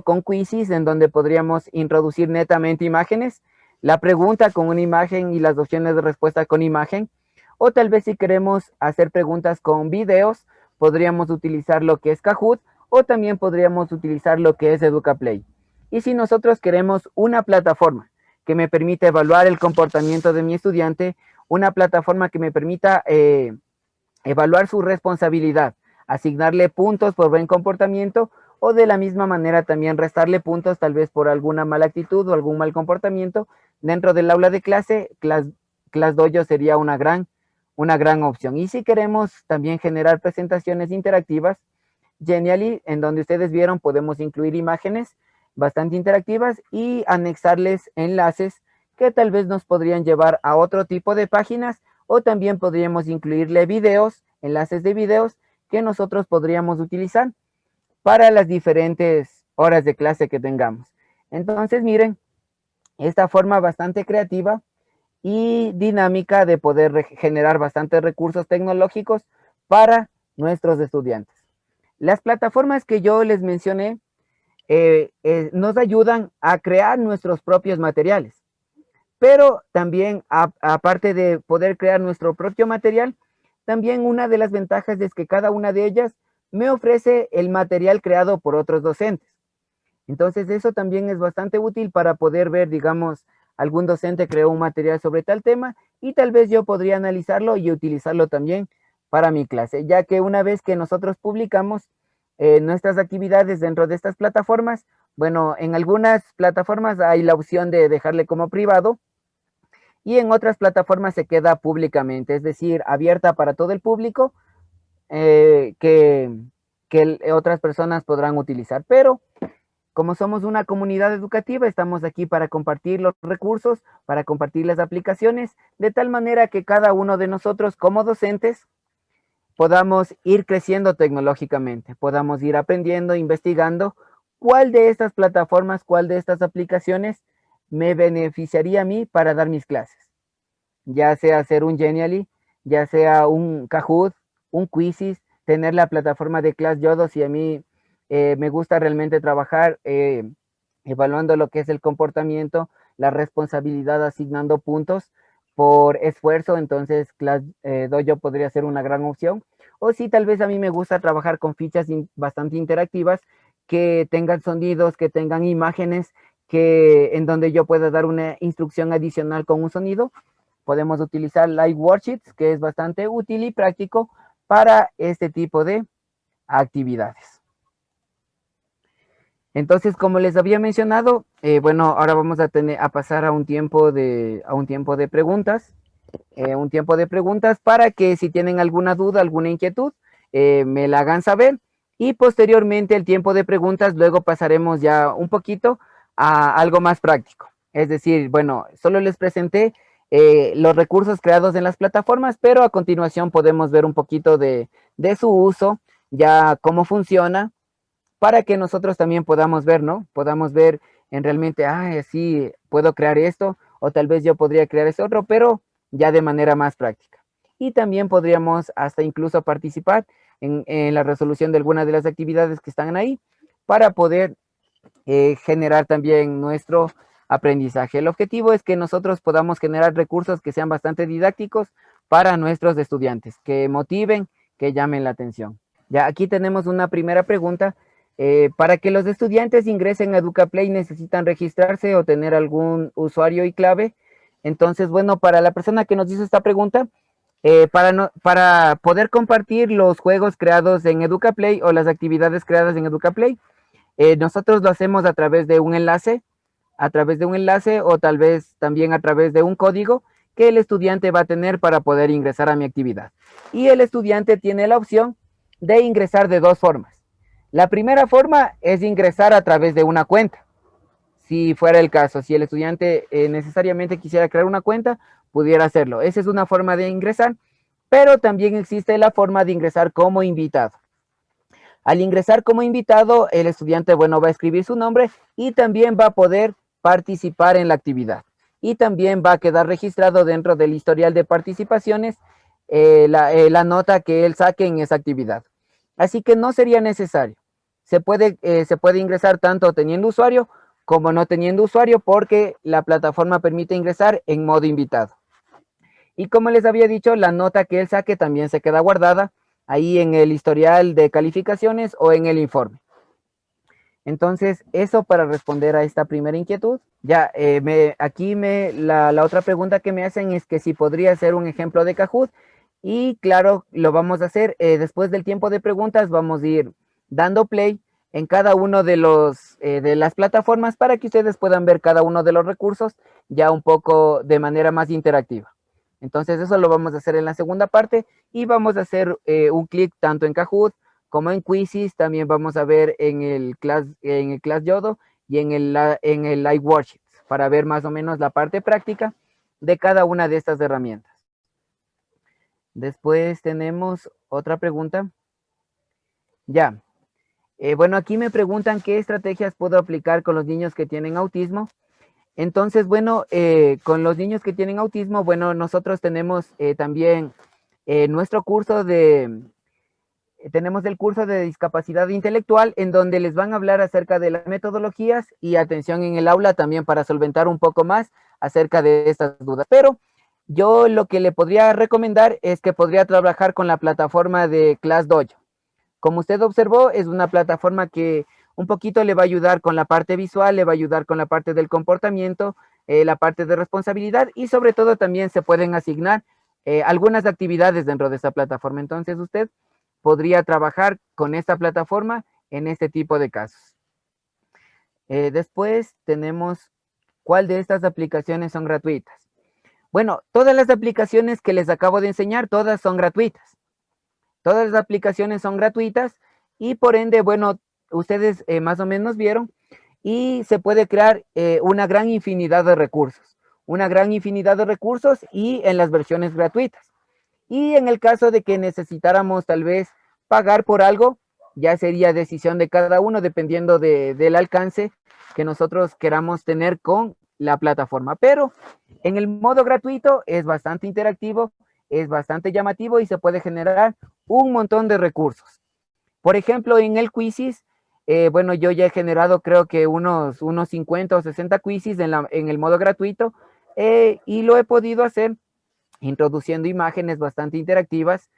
A: con quizzes, en donde podríamos introducir netamente imágenes, la pregunta con una imagen y las opciones de respuesta con imagen, o tal vez si queremos hacer preguntas con videos, podríamos utilizar lo que es Kahoot, o también podríamos utilizar lo que es EducaPlay. Y si nosotros queremos una plataforma que me permita evaluar el comportamiento de mi estudiante, una plataforma que me permita evaluar su responsabilidad, asignarle puntos por buen comportamiento, o de la misma manera también restarle puntos tal vez por alguna mala actitud o algún mal comportamiento dentro del aula de clase, ClassDojo sería una gran opción. Y si queremos también generar presentaciones interactivas, Genially, en donde ustedes vieron, podemos incluir imágenes bastante interactivas y anexarles enlaces que tal vez nos podrían llevar a otro tipo de páginas, o también podríamos incluirle videos, enlaces de videos que nosotros podríamos utilizar para las diferentes horas de clase que tengamos. Entonces, miren, esta forma bastante creativa y dinámica de poder generar bastantes recursos tecnológicos para nuestros estudiantes. Las plataformas que yo les mencioné nos ayudan a crear nuestros propios materiales, pero también aparte de poder crear nuestro propio material, también una de las ventajas es que cada una de ellas me ofrece el material creado por otros docentes. Entonces eso también es bastante útil para poder ver, digamos, algún docente creó un material sobre tal tema y tal vez yo podría analizarlo y utilizarlo también para mi clase, ya que una vez que nosotros publicamos nuestras actividades dentro de estas plataformas, bueno, en algunas plataformas hay la opción de dejarle como privado y en otras plataformas se queda públicamente, es decir, abierta para todo el público que otras personas podrán utilizar. Pero como somos una comunidad educativa, estamos aquí para compartir los recursos, para compartir las aplicaciones, de tal manera que cada uno de nosotros como docentes podamos ir creciendo tecnológicamente, podamos ir aprendiendo, investigando cuál de estas plataformas, cuál de estas aplicaciones me beneficiaría a mí para dar mis clases. Ya sea hacer un Genially, ya sea un Kahoot, un Quizzes, tener la plataforma de ClassYodo si a mí me gusta realmente trabajar evaluando lo que es el comportamiento, la responsabilidad, asignando puntos por esfuerzo, entonces ClassDojo podría ser una gran opción. O si tal vez a mí me gusta trabajar con fichas bastante interactivas, que tengan sonidos, que tengan imágenes, en donde yo pueda dar una instrucción adicional con un sonido, podemos utilizar Live Worksheets, que es bastante útil y práctico para este tipo de actividades. Entonces, como les había mencionado, bueno, ahora vamos a pasar a un tiempo de preguntas. Un tiempo de preguntas para que si tienen alguna duda, alguna inquietud, me la hagan saber. Y posteriormente el tiempo de preguntas, luego pasaremos ya un poquito a algo más práctico. Es decir, bueno, solo les presenté los recursos creados en las plataformas, pero a continuación podemos ver un poquito de su uso, ya cómo funciona, para que nosotros también podamos ver, ¿no? Podamos ver en realmente, sí, puedo crear esto, o tal vez yo podría crear ese otro, pero ya de manera más práctica. Y también podríamos hasta incluso participar en la resolución de algunas de las actividades que están ahí para poder generar también nuestro aprendizaje. El objetivo es que nosotros podamos generar recursos que sean bastante didácticos para nuestros estudiantes, que motiven, que llamen la atención. Ya aquí tenemos una primera pregunta. Para que los estudiantes ingresen a EducaPlay necesitan registrarse o tener algún usuario y clave. Entonces, bueno, para la persona que nos hizo esta pregunta, para poder compartir los juegos creados en EducaPlay o las actividades creadas en EducaPlay, nosotros lo hacemos a través de un enlace, o tal vez también a través de un código que el estudiante va a tener para poder ingresar a mi actividad. Y el estudiante tiene la opción de ingresar de dos formas. La primera forma es ingresar a través de una cuenta. Si fuera el caso, si el estudiante necesariamente quisiera crear una cuenta, pudiera hacerlo. Esa es una forma de ingresar, pero también existe la forma de ingresar como invitado. Al ingresar como invitado, el estudiante, bueno, va a escribir su nombre y también va a poder participar en la actividad. Y también va a quedar registrado dentro del historial de participaciones la nota que él saque en esa actividad. Así que no sería necesario. Se puede ingresar tanto teniendo usuario como no teniendo usuario, porque la plataforma permite ingresar en modo invitado. Y como les había dicho, la nota que él saque también se queda guardada ahí en el historial de calificaciones o en el informe. Entonces, eso para responder a esta primera inquietud. Ya, la otra pregunta que me hacen es que si podría ser un ejemplo de Kahoot. Y claro, lo vamos a hacer. Después del tiempo de preguntas, vamos a ir dando play en cada uno de las plataformas para que ustedes puedan ver cada uno de los recursos ya un poco de manera más interactiva. Entonces, eso lo vamos a hacer en la segunda parte y vamos a hacer un clic tanto en Kahoot como en Quizzes. También vamos a ver en el ClassYodo y en el Live Worksheets para ver más o menos la parte práctica de cada una de estas herramientas. Después tenemos otra pregunta. Ya. Bueno, aquí me preguntan qué estrategias puedo aplicar con los niños que tienen autismo. Entonces, bueno, con los niños que tienen autismo, bueno, nosotros tenemos también nuestro curso tenemos el curso de discapacidad intelectual, en donde les van a hablar acerca de las metodologías y atención en el aula también para solventar un poco más acerca de estas dudas. Pero Yo lo que le podría recomendar es que podría trabajar con la plataforma de ClassDojo. Como usted observó, es una plataforma que un poquito le va a ayudar con la parte visual, le va a ayudar con la parte del comportamiento, la parte de responsabilidad y sobre todo también se pueden asignar algunas actividades dentro de esta plataforma. Entonces usted podría trabajar con esta plataforma en este tipo de casos. Después tenemos, ¿cuál de estas aplicaciones son gratuitas? Bueno, todas las aplicaciones que les acabo de enseñar, todas son gratuitas. Todas las aplicaciones son gratuitas y por ende, bueno, ustedes más o menos vieron y se puede crear una gran infinidad de recursos. Una gran infinidad de recursos y en las versiones gratuitas. Y en el caso de que necesitáramos tal vez pagar por algo, ya sería decisión de cada uno dependiendo del alcance que nosotros queramos tener con la plataforma. Pero en el modo gratuito es bastante interactivo, es bastante llamativo y se puede generar un montón de recursos. Por ejemplo, en el Quizzes, bueno, yo ya he generado creo que unos 50 o 60 quizzes en el modo gratuito y lo he podido hacer introduciendo imágenes bastante interactivas,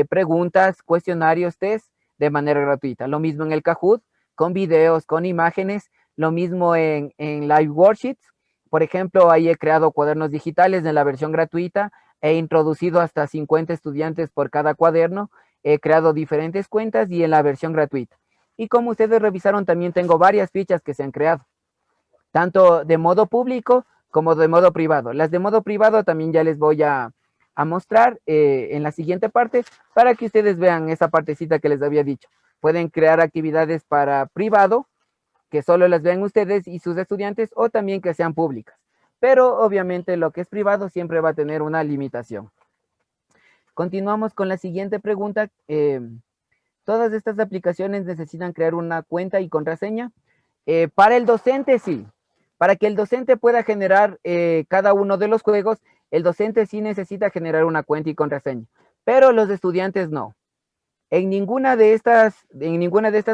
A: preguntas, cuestionarios, test de manera gratuita. Lo mismo en el Kahoot, con videos, con imágenes, lo mismo en Live Worksheets. Por ejemplo, ahí he creado cuadernos digitales en la versión gratuita, he introducido hasta 50 estudiantes por cada cuaderno, he creado diferentes cuentas y en la versión gratuita. Y como ustedes revisaron, también tengo varias fichas que se han creado, tanto de modo público como de modo privado. Las de modo privado también ya les voy a mostrar en la siguiente parte para que ustedes vean esa partecita que les había dicho. Pueden crear actividades para privado, que solo las vean ustedes y sus estudiantes, o también que sean públicas. Pero obviamente lo que es privado siempre va a tener una limitación. Continuamos con la siguiente pregunta. ¿Todas estas aplicaciones necesitan crear una cuenta y contraseña? Para el docente, sí. Para que el docente pueda generar cada uno de los juegos, el docente sí necesita generar una cuenta y contraseña, pero los estudiantes no. En ninguna de estas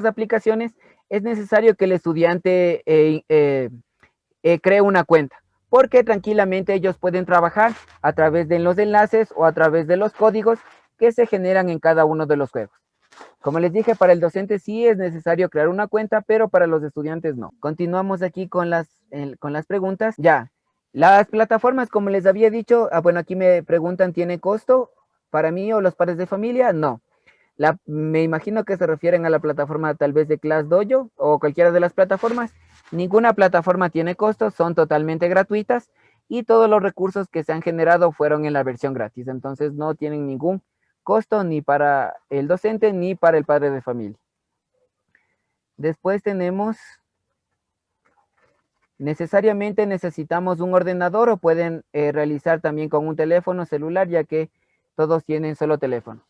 A: aplicaciones es necesario que el estudiante cree una cuenta, porque tranquilamente ellos pueden trabajar a través de los enlaces o a través de los códigos que se generan en cada uno de los juegos. Como les dije, para el docente sí es necesario crear una cuenta, pero para los estudiantes no. Continuamos aquí con las preguntas. Ya, las plataformas, como les había dicho, bueno, aquí me preguntan, ¿tiene costo para mí o los padres de familia? No. Me imagino que se refieren a la plataforma tal vez de ClassDojo o cualquiera de las plataformas. Ninguna plataforma tiene costo, son totalmente gratuitas y todos los recursos que se han generado fueron en la versión gratis. Entonces no tienen ningún costo ni para el docente ni para el padre de familia. Después tenemos, necesariamente necesitamos un ordenador o pueden realizar también con un teléfono celular, ya que todos tienen solo teléfono.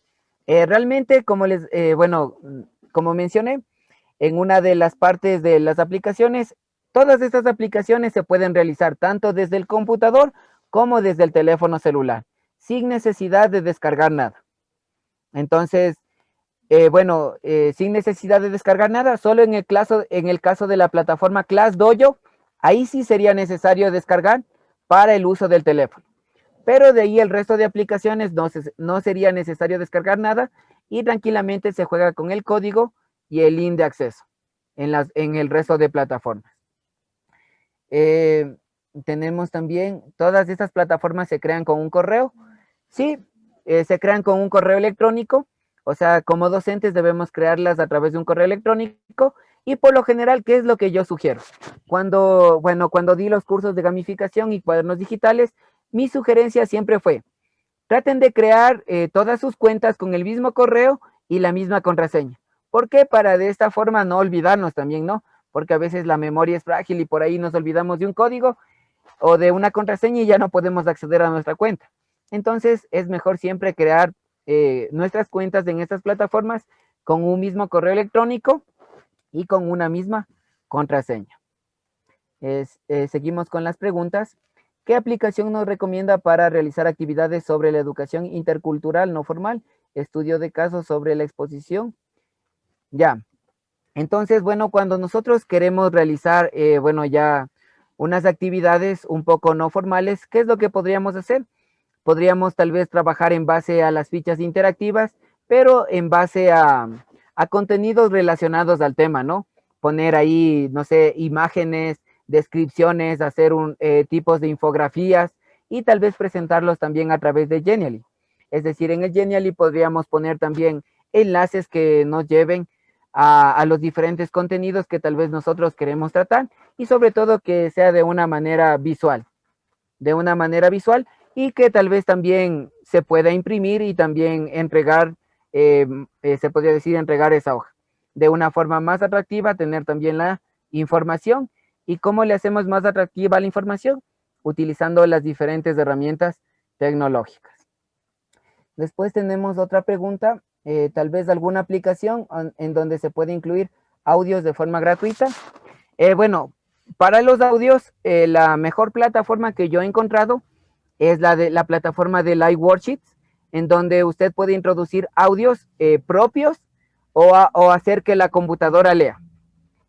A: Realmente, como mencioné, en una de las partes de las aplicaciones, todas estas aplicaciones se pueden realizar tanto desde el computador como desde el teléfono celular, sin necesidad de descargar nada. Entonces, sin necesidad de descargar nada, solo en el caso de la plataforma ClassDojo, ahí sí sería necesario descargar para el uso del teléfono. Pero de ahí el resto de aplicaciones no sería necesario descargar nada y tranquilamente se juega con el código y el link de acceso en el resto de plataformas. Tenemos también, todas estas plataformas se crean con un correo. Sí, se crean con un correo electrónico. O sea, como docentes debemos crearlas a través de un correo electrónico y por lo general, ¿qué es lo que yo sugiero? Cuando di los cursos de gamificación y cuadernos digitales, mi sugerencia siempre fue, traten de crear todas sus cuentas con el mismo correo y la misma contraseña. ¿Por qué? Para de esta forma no olvidarnos también, ¿no? Porque a veces la memoria es frágil y por ahí nos olvidamos de un código o de una contraseña y ya no podemos acceder a nuestra cuenta. Entonces es mejor siempre crear nuestras cuentas en estas plataformas con un mismo correo electrónico y con una misma contraseña. Seguimos con las preguntas. ¿Qué aplicación nos recomienda para realizar actividades sobre la educación intercultural no formal? Estudio de casos sobre la exposición. Ya. Entonces, bueno, cuando nosotros queremos realizar, ya unas actividades un poco no formales, ¿qué es lo que podríamos hacer? podríamos tal vez trabajar en base a las fichas interactivas, pero en base a contenidos relacionados al tema, ¿no? Poner ahí, no sé, imágenes, descripciones, hacer tipos de infografías y tal vez presentarlos también a través de Genially. Es decir, en el Genially podríamos poner también enlaces que nos lleven a los diferentes contenidos que tal vez nosotros queremos tratar y sobre todo que sea de una manera visual, y que tal vez también se pueda imprimir y también entregar, se podría decir entregar esa hoja de una forma más atractiva, tener también la información. ¿Y cómo le hacemos más atractiva la información? Utilizando las diferentes herramientas tecnológicas. Después tenemos otra pregunta, tal vez alguna aplicación en donde se puede incluir audios de forma gratuita. Bueno, para los audios, la mejor plataforma que yo he encontrado es la plataforma de Live Worksheets, en donde usted puede introducir audios propios o hacer que la computadora lea,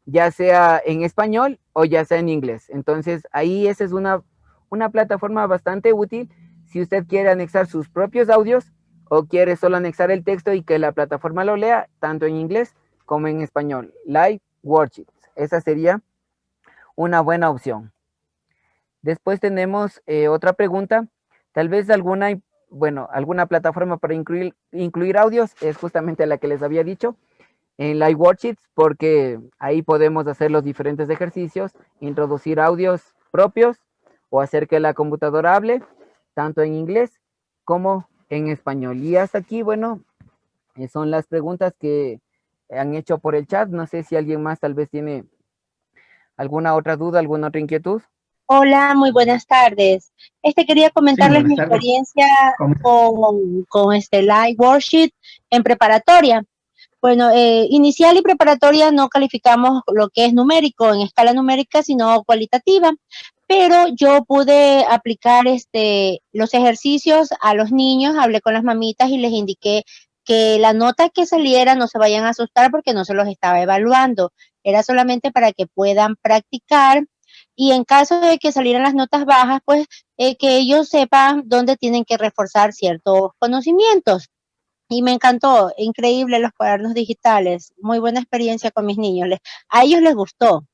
A: ya sea en español o ya sea en inglés. Entonces, ahí esa es una plataforma bastante útil si usted quiere anexar sus propios audios o quiere solo anexar el texto y que la plataforma lo lea, tanto en inglés como en español. Live Worksheets. Esa sería una buena opción. Después tenemos otra pregunta. Tal vez alguna plataforma para incluir audios es justamente la que les había dicho en Live Worksheets, porque ahí podemos hacer los diferentes ejercicios, introducir audios propios o hacer que la computadora hable, tanto en inglés como en español. Y hasta aquí, bueno, son las preguntas que han hecho por el chat. No sé si alguien más tal vez tiene alguna otra duda, alguna otra inquietud.
D: Hola, muy buenas tardes. Quería comentarles mi experiencia con Live Worksheet en preparatoria. Bueno, inicial y preparatoria no calificamos lo que es numérico, en escala numérica, sino cualitativa, pero yo pude aplicar los ejercicios a los niños, hablé con las mamitas y les indiqué que la nota que saliera no se vayan a asustar porque no se los estaba evaluando, era solamente para que puedan practicar y en caso de que salieran las notas bajas, pues que ellos sepan dónde tienen que reforzar ciertos conocimientos. Y me encantó, increíble los cuadernos digitales, muy buena experiencia con mis niños. A ellos les gustó,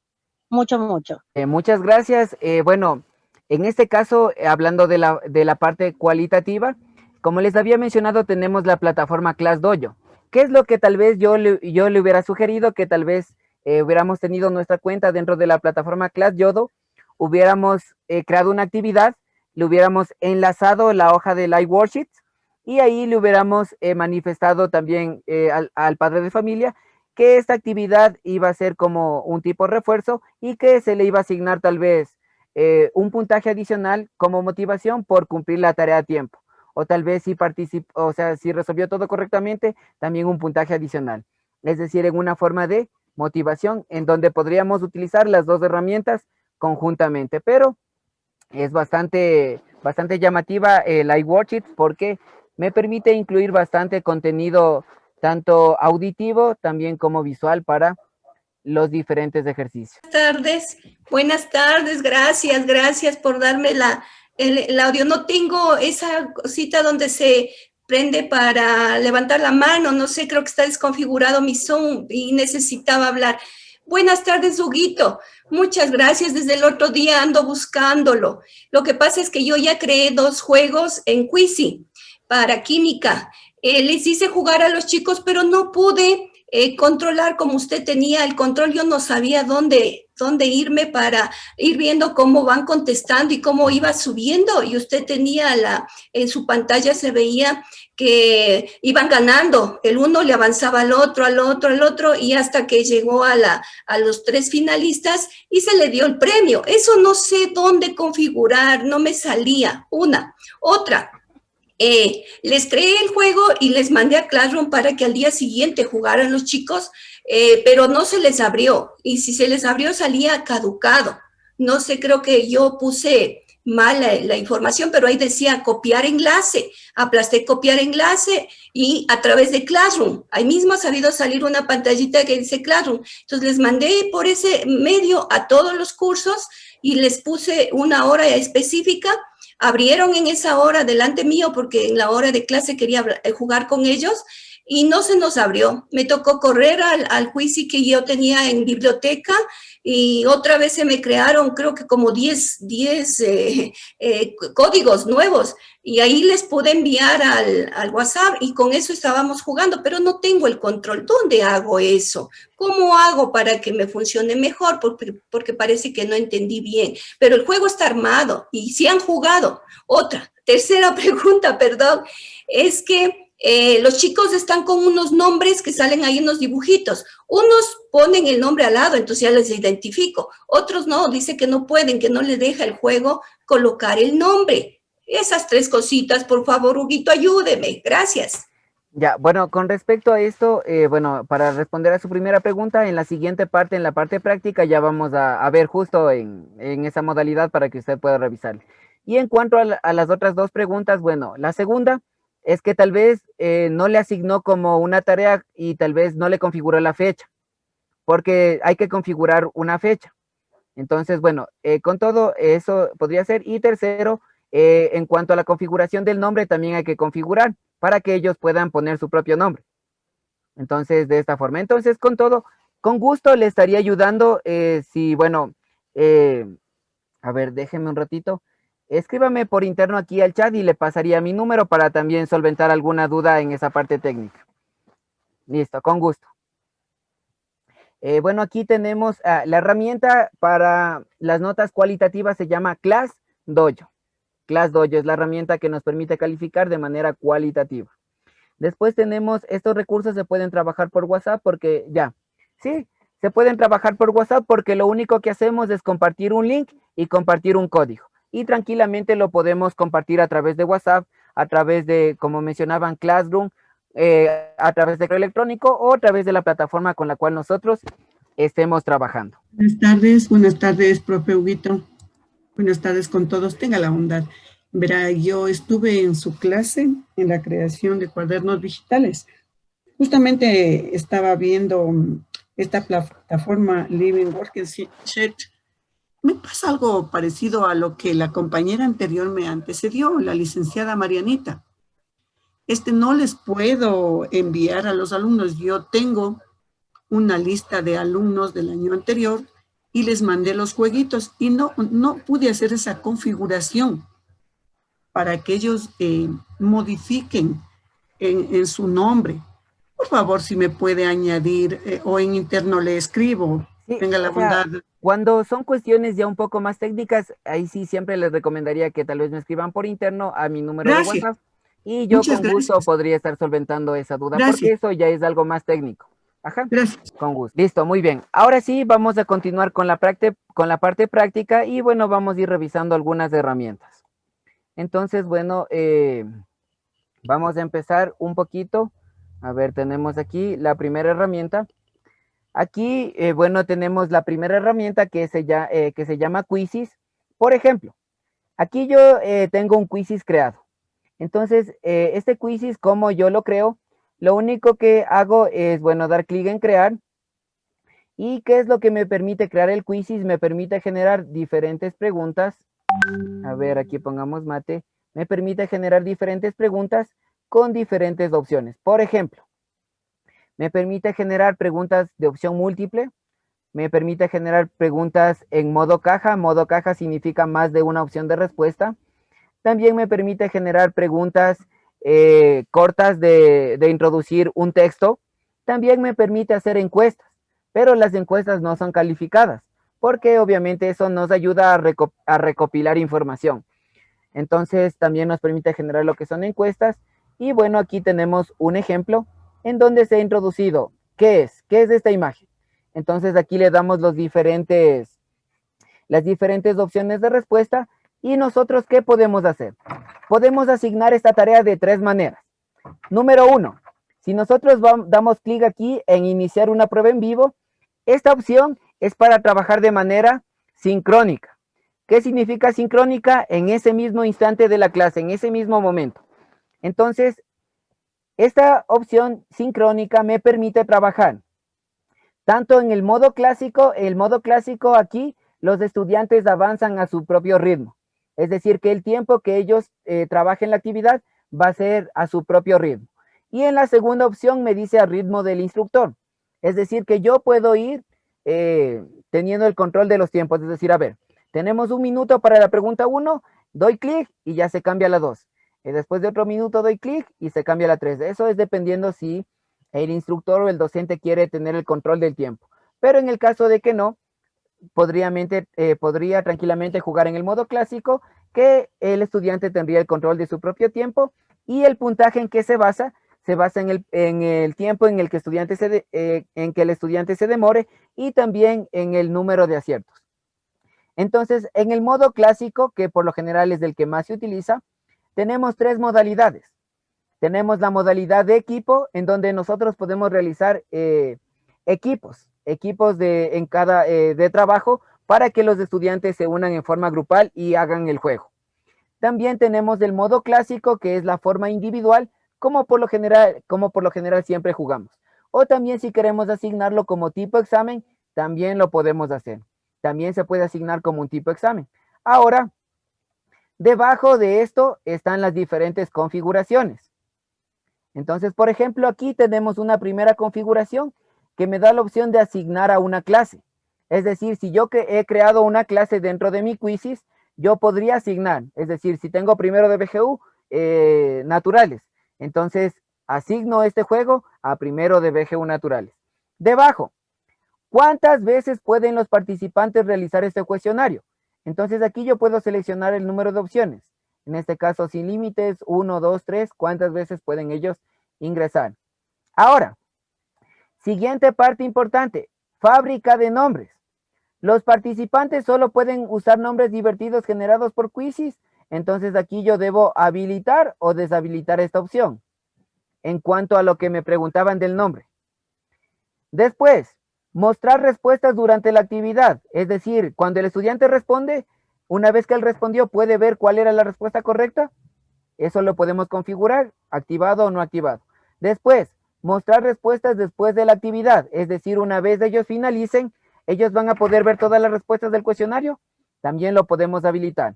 D: mucho, mucho.
A: Muchas gracias. Bueno, en este caso, hablando de la parte cualitativa, como les había mencionado, tenemos la plataforma ClassDojo. ¿Qué es lo que tal vez yo le hubiera sugerido? Que tal vez hubiéramos tenido nuestra cuenta dentro de la plataforma ClassDojo, hubiéramos creado una actividad, le hubiéramos enlazado la hoja de Live Worksheets y ahí le hubiéramos manifestado también al padre de familia que esta actividad iba a ser como un tipo de refuerzo y que se le iba a asignar tal vez un puntaje adicional como motivación por cumplir la tarea a tiempo. O tal vez si si resolvió todo correctamente, también un puntaje adicional. Es decir, en una forma de motivación en donde podríamos utilizar las dos herramientas conjuntamente, pero es bastante llamativa Live Worksheets porque me permite incluir bastante contenido tanto auditivo también como visual para los diferentes ejercicios.
E: Buenas tardes, gracias por darme el audio. No tengo esa cosita donde se prende para levantar la mano, no sé, creo que está desconfigurado mi Zoom y necesitaba hablar. Buenas tardes, Huguito. Muchas gracias. Desde el otro día ando buscándolo. Lo que pasa es que yo ya creé 2 juegos en Quizy para química. Les hice jugar a los chicos, pero no pude controlar como usted tenía el control. Yo no sabía dónde irme para ir viendo cómo van contestando y cómo iba subiendo. Y usted tenía en su pantalla se veía que iban ganando. El uno le avanzaba al otro, y hasta que llegó a los 3 finalistas y se le dio el premio. Eso no sé dónde configurar, no me salía. Otra. Les creé el juego y les mandé a Classroom para que al día siguiente jugaran los chicos, pero no se les abrió. Y si se les abrió, salía caducado. No sé, creo que yo puse mal la información, pero ahí decía copiar enlace. Aplasté copiar enlace y a través de Classroom. Ahí mismo ha sabido salir una pantallita que dice Classroom. Entonces les mandé por ese medio a todos los cursos y les puse una hora específica. Abrieron en esa hora delante mío porque en la hora de clase quería jugar con ellos y no se nos abrió. Me tocó correr al Quizy que yo tenía en biblioteca y otra vez se me crearon creo que como 10 códigos nuevos y ahí les pude enviar al WhatsApp y con eso estábamos jugando, pero no tengo el control. ¿Dónde hago eso? ¿Cómo hago para que me funcione mejor? Porque parece que no entendí bien, pero el juego está armado y si han jugado. Tercera pregunta, perdón, es que los chicos están con unos nombres que salen ahí en los dibujitos. Unos ponen el nombre al lado, entonces ya les identifico. Otros no, dice que no pueden, que no les deja el juego colocar el nombre. Esas 3 cositas, por favor, Huguito, ayúdeme. Gracias.
A: Ya, bueno, con respecto a esto, bueno, para responder a su primera pregunta, en la siguiente parte, en la parte práctica, ya vamos a ver justo en esa modalidad para que usted pueda revisar. Y en cuanto a las otras 2 preguntas, bueno, la segunda es que tal vez no le asignó como una tarea y tal vez no le configuró la fecha, porque hay que configurar una fecha. Entonces, bueno, con todo eso podría ser. Y tercero, en cuanto a la configuración del nombre, también hay que configurar para que ellos puedan poner su propio nombre. Entonces, de esta forma. Entonces, con todo, con gusto le estaría ayudando. Si, bueno, a ver, déjenme un ratito. Escríbame por interno aquí al chat y le pasaría mi número para también solventar alguna duda en esa parte técnica. Listo, con gusto. Bueno, aquí tenemos la herramienta para las notas cualitativas, se llama Class Dojo. Class Dojo es la herramienta que nos permite calificar de manera cualitativa. Después tenemos estos recursos, se pueden trabajar por WhatsApp porque sí, se pueden trabajar por WhatsApp porque lo único que hacemos es compartir un link y compartir un código. Y tranquilamente lo podemos compartir a través de WhatsApp, a través de, como mencionaban, Classroom, a través de correo electrónico o a través de la plataforma con la cual nosotros estemos trabajando.
F: Buenas tardes, profe Huguito. Buenas tardes con todos. Tenga la bondad. Verá, yo estuve en su clase en la creación de cuadernos digitales. Justamente estaba viendo esta plataforma Living Worksheet. Me pasa algo parecido a lo que la compañera anterior me antecedió, la licenciada Marianita. No les puedo enviar a los alumnos. Yo tengo una lista de alumnos del año anterior y les mandé los jueguitos y no pude hacer esa configuración para que ellos modifiquen en su nombre. Por favor, si me puede añadir o en interno le escribo. Sí, tenga la bondad.
A: Cuando son cuestiones ya un poco más técnicas, ahí sí siempre les recomendaría que tal vez me escriban por interno a mi número de WhatsApp y yo con gusto podría estar solventando esa duda porque eso ya es algo más técnico. Ajá.
F: Gracias.
A: Con gusto. Listo, muy bien. Ahora sí vamos a continuar con la parte práctica y bueno, vamos a ir revisando algunas herramientas. Entonces, bueno, vamos a empezar un poquito. A ver, tenemos aquí la primera herramienta. Aquí, bueno, tenemos la primera herramienta que se llama Quizzes. Por ejemplo, aquí yo tengo un Quizzes creado. Entonces, este Quizzes, como yo lo creo, lo único que hago es, bueno, dar clic en crear. ¿Y qué es lo que me permite crear el Quizzes? Me permite generar diferentes preguntas. A ver, aquí pongamos mate. Me permite generar diferentes preguntas con diferentes opciones. Por ejemplo, me permite generar preguntas de opción múltiple. Me permite generar preguntas en modo caja. Modo caja significa más de una opción de respuesta. También me permite generar preguntas cortas de introducir un texto. También me permite hacer encuestas, pero las encuestas no son calificadas, porque obviamente eso nos ayuda a recopilar información. Entonces también nos permite generar lo que son encuestas. Y bueno, aquí tenemos un ejemplo en donde se ha introducido ¿qué es esta imagen? Entonces aquí le damos las diferentes opciones de respuesta. ¿Y nosotros qué podemos hacer? Podemos asignar esta tarea de 3 maneras. Número 1, si nosotros damos clic aquí en iniciar una prueba en vivo, esta opción es para trabajar de manera sincrónica. ¿Qué significa sincrónica? En ese mismo instante de la clase, en ese mismo momento. Entonces, esta opción sincrónica me permite trabajar tanto en el modo clásico aquí los estudiantes avanzan a su propio ritmo. Es decir, que el tiempo que ellos trabajen la actividad va a ser a su propio ritmo. Y en la segunda opción me dice al ritmo del instructor. Es decir, que yo puedo ir teniendo el control de los tiempos. Es decir, a ver, tenemos 1 minuto para la pregunta 1, doy clic y ya se cambia la 2. Después de otro minuto doy clic y se cambia la 3. Eso es dependiendo si el instructor o el docente quiere tener el control del tiempo. Pero en el caso de que no, podría tranquilamente jugar en el modo clásico, que el estudiante tendría el control de su propio tiempo, y el puntaje en que se basa en el tiempo en el que el estudiante se demore, y también en el número de aciertos. Entonces, en el modo clásico, que por lo general es el que más se utiliza, tenemos 3 modalidades. Tenemos la modalidad de equipo, en donde nosotros podemos realizar equipos de trabajo para que los estudiantes se unan en forma grupal y hagan el juego. También tenemos el modo clásico, que es la forma individual, como por lo general siempre jugamos. O también, si queremos asignarlo como tipo examen, también lo podemos hacer. También se puede asignar como un tipo examen. Ahora, debajo de esto están las diferentes configuraciones. Entonces, por ejemplo, aquí tenemos una primera configuración que me da la opción de asignar a una clase. Es decir, si yo he creado una clase dentro de mi Quizzes, yo podría asignar. Es decir, si tengo primero de BGU, naturales. Entonces, asigno este juego a primero de BGU naturales. Debajo, ¿cuántas veces pueden los participantes realizar este cuestionario? Entonces, aquí yo puedo seleccionar el número de opciones. En este caso, sin límites, 1, 2, 3, ¿cuántas veces pueden ellos ingresar? Ahora, siguiente parte importante, fábrica de nombres. Los participantes solo pueden usar nombres divertidos generados por Quizzes, entonces aquí yo debo habilitar o deshabilitar esta opción, en cuanto a lo que me preguntaban del nombre. Después, mostrar respuestas durante la actividad, es decir, cuando el estudiante responde, una vez que él respondió, puede ver cuál era la respuesta correcta. Eso lo podemos configurar, activado o no activado. Después, mostrar respuestas después de la actividad, es decir, una vez ellos finalicen, ellos van a poder ver todas las respuestas del cuestionario. También lo podemos habilitar.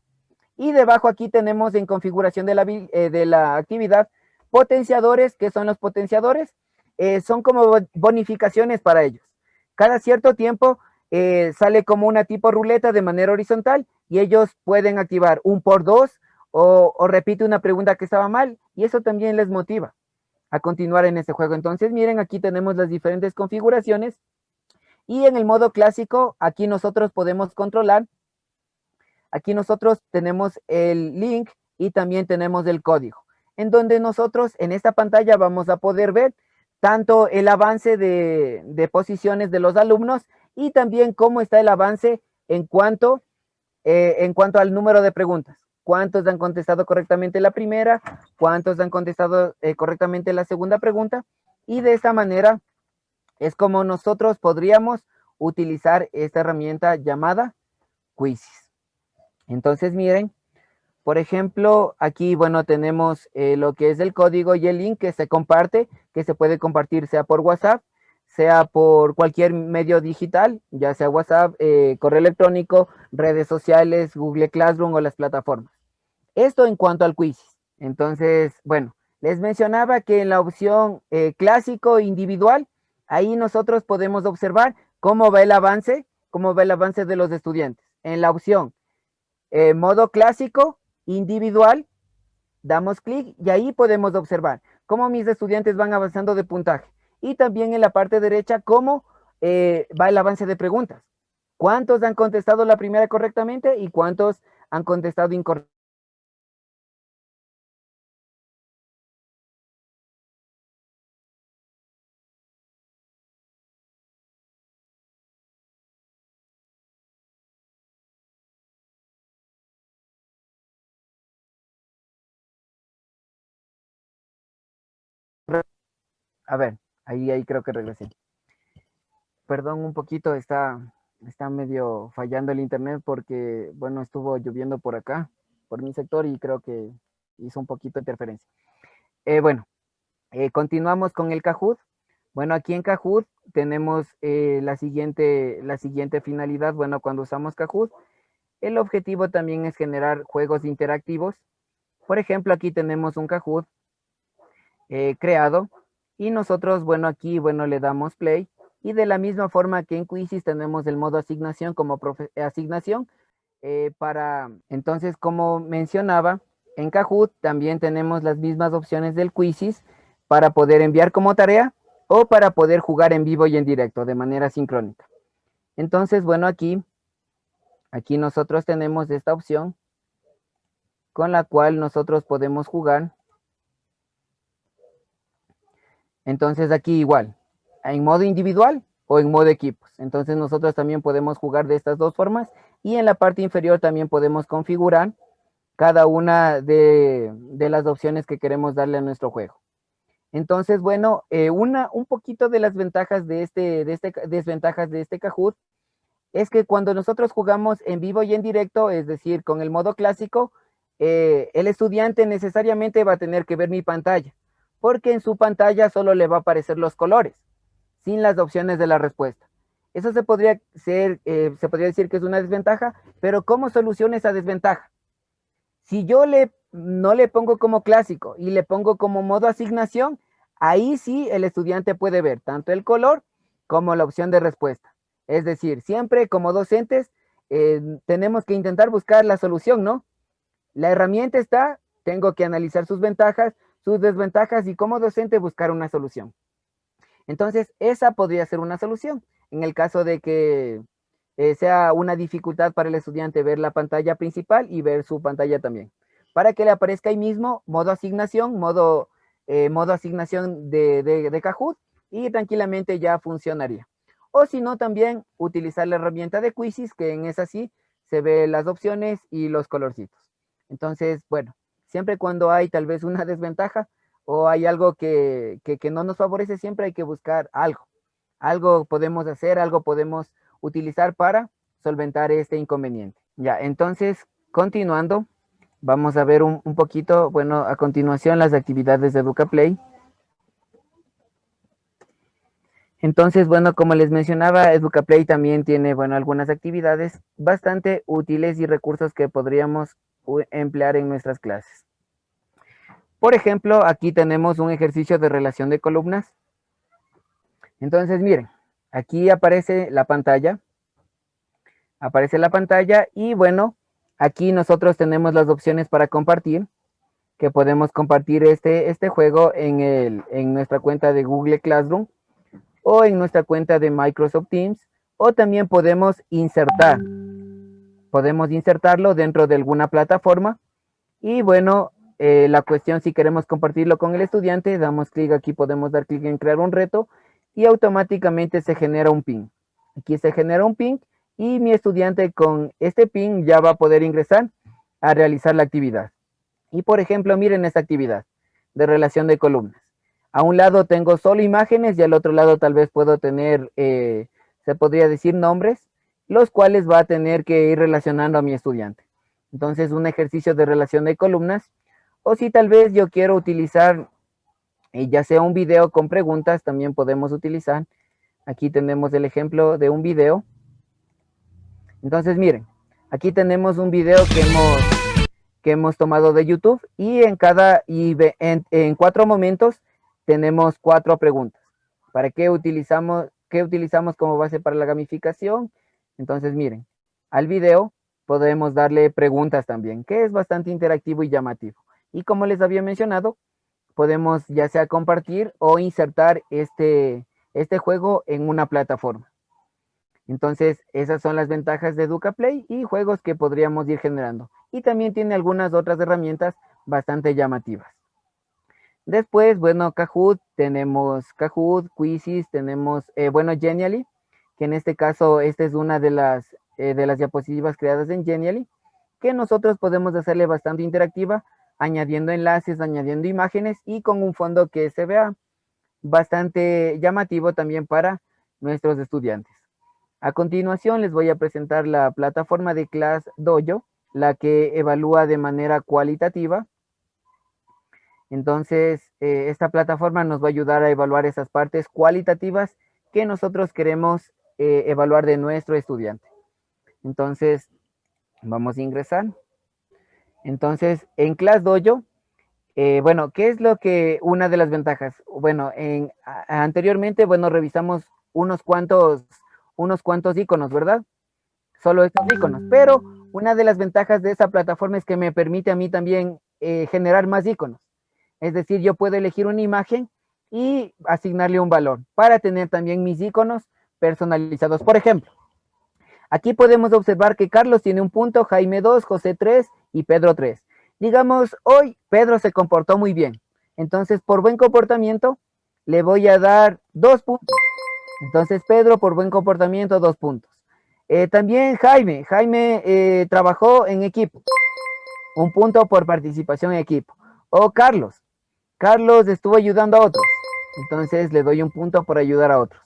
A: Y debajo aquí tenemos en configuración de la actividad, potenciadores. ¿Qué son los potenciadores? Son como bonificaciones para ellos. Cada cierto tiempo sale como una tipo ruleta de manera horizontal y ellos pueden activar un por 2 o repite una pregunta que estaba mal, y eso también les motiva a continuar en ese juego. Entonces, miren, aquí tenemos las diferentes configuraciones, y en el modo clásico, aquí nosotros podemos controlar. Aquí nosotros tenemos el link y también tenemos el código, en donde nosotros en esta pantalla vamos a poder ver tanto el avance de posiciones de los alumnos, y también cómo está el avance en cuanto al número de preguntas. ¿Cuántos han contestado correctamente la primera? ¿Cuántos han contestado correctamente la segunda pregunta? Y de esta manera es como nosotros podríamos utilizar esta herramienta llamada Quizzes. Entonces, miren, por ejemplo, aquí, bueno, tenemos lo que es el código y el link que se comparte, que se puede compartir sea por WhatsApp, sea por cualquier medio digital, ya sea WhatsApp, correo electrónico, redes sociales, Google Classroom o las plataformas. Esto en cuanto al quiz. Entonces, bueno, les mencionaba que en la opción clásico individual, ahí nosotros podemos observar cómo va el avance de los estudiantes. En la opción modo clásico individual, damos clic y ahí podemos observar cómo mis estudiantes van avanzando de puntaje. Y también en la parte derecha, cómo va el avance de preguntas. ¿Cuántos han contestado la primera correctamente y cuántos han contestado incorrectamente? A ver, ahí creo que regresé. Perdón, un poquito, está está medio fallando el internet porque, bueno, estuvo lloviendo por acá, por mi sector, y creo que hizo un poquito de interferencia. Bueno, continuamos con el Kahoot. Bueno, aquí en Kahoot tenemos la siguiente finalidad. Bueno, cuando usamos Kahoot, el objetivo también es generar juegos interactivos. Por ejemplo, aquí tenemos un Kahoot creado y nosotros, bueno, aquí, bueno, le damos play, y de la misma forma que en Quizzes tenemos el modo asignación como asignación entonces, como mencionaba, en Kahoot también tenemos las mismas opciones del Quizzes para poder enviar como tarea o para poder jugar en vivo y en directo de manera sincrónica. Entonces, bueno, aquí nosotros tenemos esta opción con la cual nosotros podemos jugar. Entonces aquí igual, en modo individual o en modo equipos. Entonces nosotros también podemos jugar de estas dos formas, y en la parte inferior también podemos configurar cada una de las opciones que queremos darle a nuestro juego. Entonces, bueno, un poquito de las ventajas desventajas de este Kahoot es que cuando nosotros jugamos en vivo y en directo, es decir, con el modo clásico, el estudiante necesariamente va a tener que ver mi pantalla, porque en su pantalla solo le va a aparecer los colores, sin las opciones de la respuesta. Eso se podría decir que es una desventaja, pero ¿cómo soluciona esa desventaja? Si yo no le pongo como clásico y le pongo como modo asignación, ahí sí el estudiante puede ver tanto el color como la opción de respuesta. Es decir, siempre como docentes tenemos que intentar buscar la solución, ¿no? La herramienta está, tengo que analizar sus ventajas, sus desventajas, y como docente buscar una solución. Entonces, esa podría ser una solución en el caso de que sea una dificultad para el estudiante ver la pantalla principal y ver su pantalla también. Para que le aparezca ahí mismo modo asignación, modo asignación de Kahoot, y tranquilamente ya funcionaría. O si no, también utilizar la herramienta de Quizzes, que en esa sí se ve las opciones y los colorcitos. Entonces, bueno, siempre cuando hay tal vez una desventaja o hay algo que no nos favorece, siempre hay que buscar algo. Algo podemos hacer, algo podemos utilizar para solventar este inconveniente. Ya, entonces, continuando, vamos a ver un poquito, bueno, a continuación las actividades de EducaPlay. Entonces, bueno, como les mencionaba, EducaPlay también tiene, bueno, algunas actividades bastante útiles y recursos que podríamos emplear en nuestras clases. Por ejemplo, aquí tenemos un ejercicio de relación de columnas. Entonces, miren, aquí aparece la pantalla. Y bueno, aquí nosotros tenemos las opciones para compartir, que podemos compartir este juego en nuestra cuenta de Google Classroom o en nuestra cuenta de Microsoft Teams, o también podemos insertarlo dentro de alguna plataforma. Y bueno, la cuestión, si queremos compartirlo con el estudiante, damos clic aquí, podemos dar clic en crear un reto y automáticamente se genera un pin. Aquí se genera un pin y mi estudiante con este pin ya va a poder ingresar a realizar la actividad. Y por ejemplo, miren esta actividad de relación de columnas. A un lado tengo solo imágenes y al otro lado tal vez puedo tener, se podría decir, nombres, los cuales va a tener que ir relacionando a mi estudiante. Entonces, un ejercicio de relación de columnas. O si tal vez yo quiero utilizar, ya sea un video con preguntas, también podemos utilizar. Aquí tenemos el ejemplo de un video. Entonces, miren, aquí tenemos un video que hemos tomado de YouTube, y en 4 momentos tenemos 4 preguntas. ¿Para qué utilizamos como base para la gamificación? Entonces, miren, al video podemos darle preguntas también, que es bastante interactivo y llamativo. Y como les había mencionado, podemos ya sea compartir o insertar este juego en una plataforma. Entonces, esas son las ventajas de EducaPlay y juegos que podríamos ir generando. Y también tiene algunas otras herramientas bastante llamativas. Después, bueno, Kahoot, tenemos Kahoot, Quizzes, tenemos, bueno, Genially, que en este caso, esta es una de las diapositivas creadas en Genially, que nosotros podemos hacerle bastante interactiva, añadiendo enlaces, añadiendo imágenes y con un fondo que se vea bastante llamativo también para nuestros estudiantes. A continuación les voy a presentar la plataforma de ClassDojo, la que evalúa de manera cualitativa. Entonces, esta plataforma nos va a ayudar a evaluar esas partes cualitativas que nosotros queremos evaluar de nuestro estudiante. Entonces, vamos a ingresar. Entonces, en ClassDojo, bueno, ¿qué es lo que una de las ventajas? Bueno, anteriormente, bueno, revisamos unos cuantos iconos, ¿verdad? Solo estos iconos, pero una de las ventajas de esa plataforma es que me permite a mí también generar más iconos. Es decir, yo puedo elegir una imagen y asignarle un valor para tener también mis iconos personalizados. Por ejemplo, aquí podemos observar que Carlos tiene un punto, Jaime 2, José 3 y Pedro 3. Digamos, hoy Pedro se comportó muy bien. Entonces, por buen comportamiento, le voy a dar 2 puntos. Entonces, Pedro, por buen comportamiento, 2 puntos. También Jaime trabajó en equipo. 1 punto por participación en equipo. O Carlos estuvo ayudando a otros. Entonces, le doy 1 punto por ayudar a otros.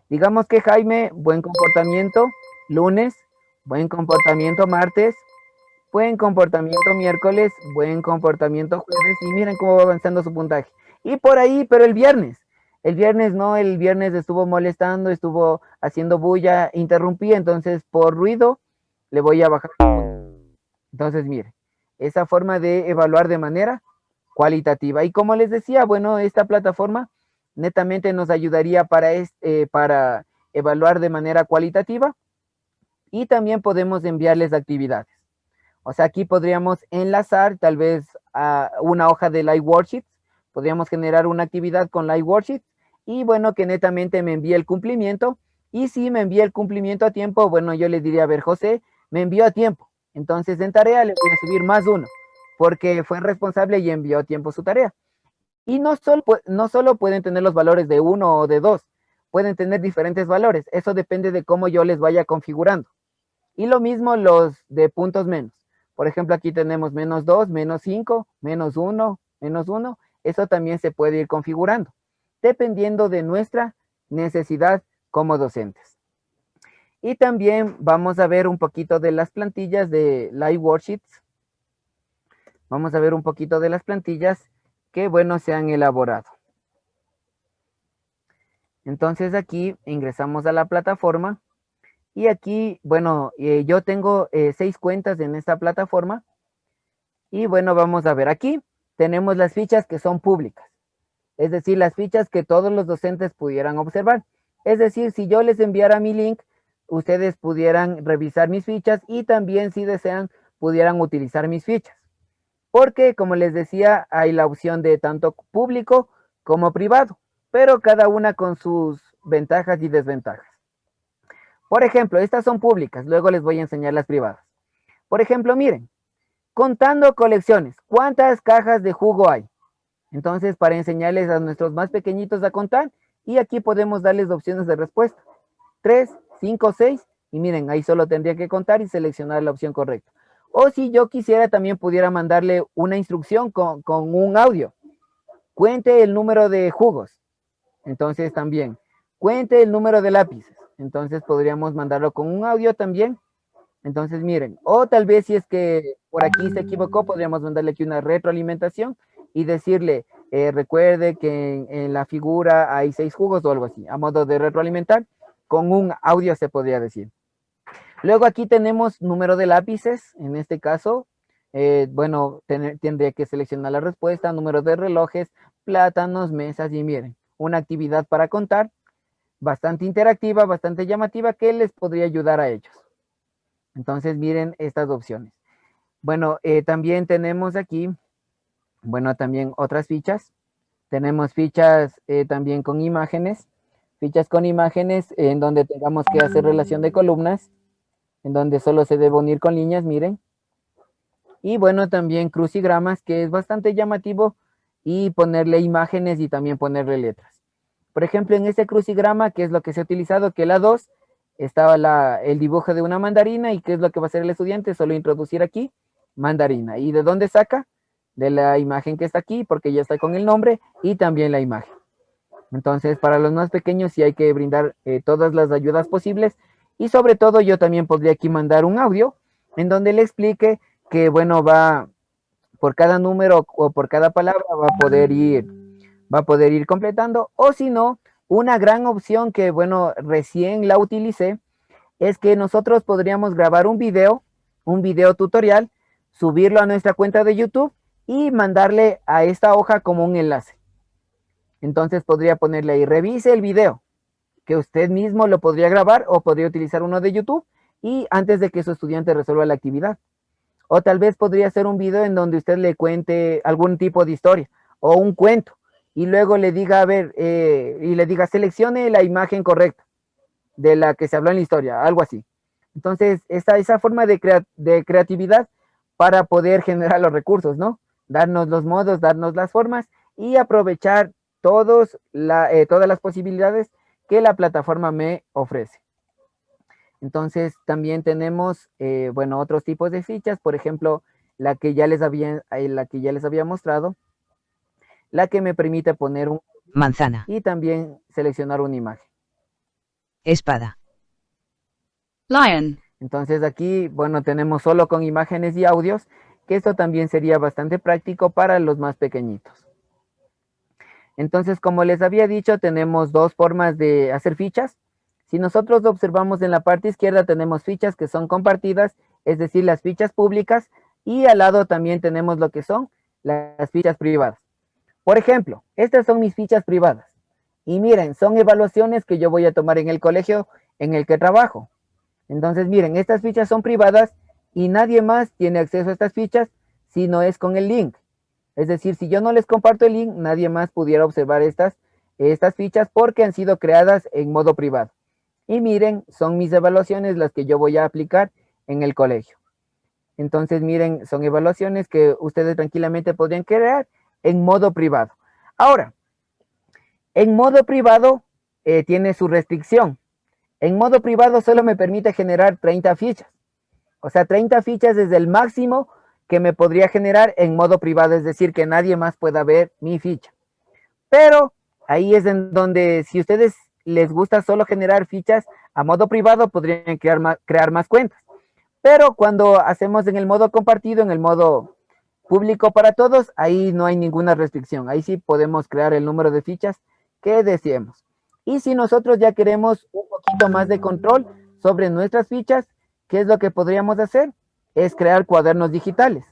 A: Digamos que Jaime, buen comportamiento lunes, buen comportamiento martes, buen comportamiento miércoles, buen comportamiento jueves, y miren cómo va avanzando su puntaje. Y por ahí, pero el viernes no, el viernes estuvo molestando, estuvo haciendo bulla, interrumpía, entonces por ruido le voy a bajar. Entonces, miren, esa forma de evaluar de manera cualitativa. Y como les decía, bueno, esta plataforma netamente nos ayudaría para evaluar de manera cualitativa, y también podemos enviarles actividades. O sea, aquí podríamos enlazar tal vez a una hoja de Live Worksheets, podríamos generar una actividad con Live Worksheets, y bueno, que netamente me envíe el cumplimiento, y si me envía el cumplimiento a tiempo, bueno, yo le diría, a ver, José, me envió a tiempo, entonces en tarea le voy a subir +1, porque fue responsable y envió a tiempo su tarea. Y no solo pueden tener los valores de 1 o de 2, pueden tener diferentes valores, eso depende de cómo yo les vaya configurando. Y lo mismo los de puntos menos. Por ejemplo, aquí tenemos -2, -5, -1, -1. Eso también se puede ir configurando, dependiendo de nuestra necesidad como docentes. Y también vamos a ver un poquito de las plantillas de Live Worksheets. Vamos a ver un poquito de las plantillas que, bueno, se han elaborado. Entonces aquí ingresamos a la plataforma. Y aquí, bueno, yo tengo 6 cuentas en esta plataforma. Y bueno, vamos a ver, aquí tenemos las fichas que son públicas. Es decir, las fichas que todos los docentes pudieran observar. Es decir, si yo les enviara mi link, ustedes pudieran revisar mis fichas y también, si desean, pudieran utilizar mis fichas. Porque, como les decía, hay la opción de tanto público como privado, pero cada una con sus ventajas y desventajas. Por ejemplo, estas son públicas, luego les voy a enseñar las privadas. Por ejemplo, miren, contando colecciones, ¿cuántas cajas de jugo hay? Entonces, para enseñarles a nuestros más pequeñitos a contar, y aquí podemos darles opciones de respuesta. 3, 5, 6, y miren, ahí solo tendría que contar y seleccionar la opción correcta. O si yo quisiera, también pudiera mandarle una instrucción con un audio. Cuente el número de jugos. Entonces, también, cuente el número de lápices. Entonces podríamos mandarlo con un audio también. Entonces miren, o tal vez si es que por aquí se equivocó, podríamos mandarle aquí una retroalimentación y decirle, recuerde que en la figura hay 6 jugos o algo así, a modo de retroalimentar, con un audio se podría decir. Luego aquí tenemos número de lápices, en este caso, bueno, tendría que seleccionar la respuesta, número de relojes, plátanos, mesas, y miren, una actividad para contar, bastante interactiva, bastante llamativa, que les podría ayudar a ellos. Entonces, miren estas opciones. Bueno, también tenemos aquí, bueno, también otras fichas. Tenemos fichas también con imágenes. Fichas con imágenes en donde tengamos que hacer relación de columnas, en donde solo se debe unir con líneas, miren. Y bueno, también crucigramas, que es bastante llamativo, y ponerle imágenes y también ponerle letras. Por ejemplo, en este crucigrama, ¿qué es lo que se ha utilizado? Que la 2 estaba el dibujo de una mandarina, y ¿qué es lo que va a hacer el estudiante? Solo introducir aquí mandarina. ¿Y de dónde saca? De la imagen que está aquí, porque ya está con el nombre y también la imagen. Entonces, para los más pequeños sí hay que brindar todas las ayudas posibles, Y sobre todo yo también podría aquí mandar un audio en donde le explique que, bueno, va por cada número o por cada palabra va a poder ir completando. O si no, una gran opción que, bueno, recién la utilicé, es que nosotros podríamos grabar un video tutorial, subirlo a nuestra cuenta de YouTube y mandarle a esta hoja como un enlace. Entonces podría ponerle ahí, revise el video, que usted mismo lo podría grabar o podría utilizar uno de YouTube y antes de que su estudiante resuelva la actividad. O tal vez podría hacer un video en donde usted le cuente algún tipo de historia o un cuento y luego le diga, a ver, y le diga, seleccione la imagen correcta de la que se habló en la historia, algo así. Entonces, esa forma de creatividad para poder generar los recursos, ¿no? Darnos los modos, darnos las formas y aprovechar todas las posibilidades que la plataforma me ofrece. Entonces, también tenemos, bueno, otros tipos de fichas, por ejemplo, la que ya les había mostrado, la que me permite poner un
B: manzana
A: y también seleccionar una imagen.
B: Espada.
C: Lion.
A: Entonces aquí, bueno, tenemos solo con imágenes y audios, que esto también sería bastante práctico para los más pequeñitos. Entonces, como les había dicho, tenemos dos formas de hacer fichas. Si nosotros observamos en la parte izquierda, tenemos fichas que son compartidas, es decir, las fichas públicas, y al lado también tenemos lo que son las fichas privadas. Por ejemplo, estas son mis fichas privadas. Y miren, son evaluaciones que yo voy a tomar en el colegio en el que trabajo. Entonces, miren, estas fichas son privadas y nadie más tiene acceso a estas fichas si no es con el link. Es decir, si yo no les comparto el link, nadie más pudiera observar estas fichas porque han sido creadas en modo privado. Y miren, son mis evaluaciones las que yo voy a aplicar en el colegio. Entonces, miren, son evaluaciones que ustedes tranquilamente podrían crear en modo privado. Ahora, en modo privado tiene su restricción. En modo privado solo me permite generar 30 fichas. O sea, 30 fichas es el máximo que me podría generar en modo privado, es decir, que nadie más pueda ver mi ficha. Pero ahí es en donde, si a ustedes les gusta solo generar fichas a modo privado, podrían crear más cuentas. Pero cuando hacemos en el modo compartido, en el modo público para todos, ahí no hay ninguna restricción. Ahí sí podemos crear el número de fichas que deseemos. Y si nosotros ya queremos un poquito más de control sobre nuestras fichas, ¿qué es lo que podríamos hacer? Es crear cuadernos digitales.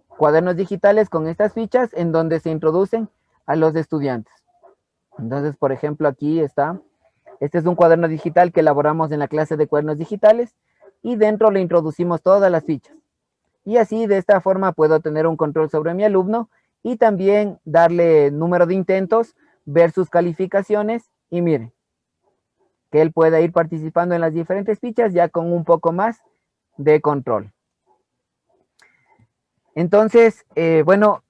A: Cuadernos digitales con estas fichas en donde se introducen a los estudiantes. Entonces, por ejemplo, aquí está. Este es un cuaderno digital que elaboramos en la clase de cuadernos digitales y dentro le introducimos todas las fichas. Y así, de esta forma, puedo tener un control sobre mi alumno y también darle número de intentos, ver sus calificaciones y miren, que él pueda ir participando en las diferentes fichas ya con un poco más de control. Entonces, bueno,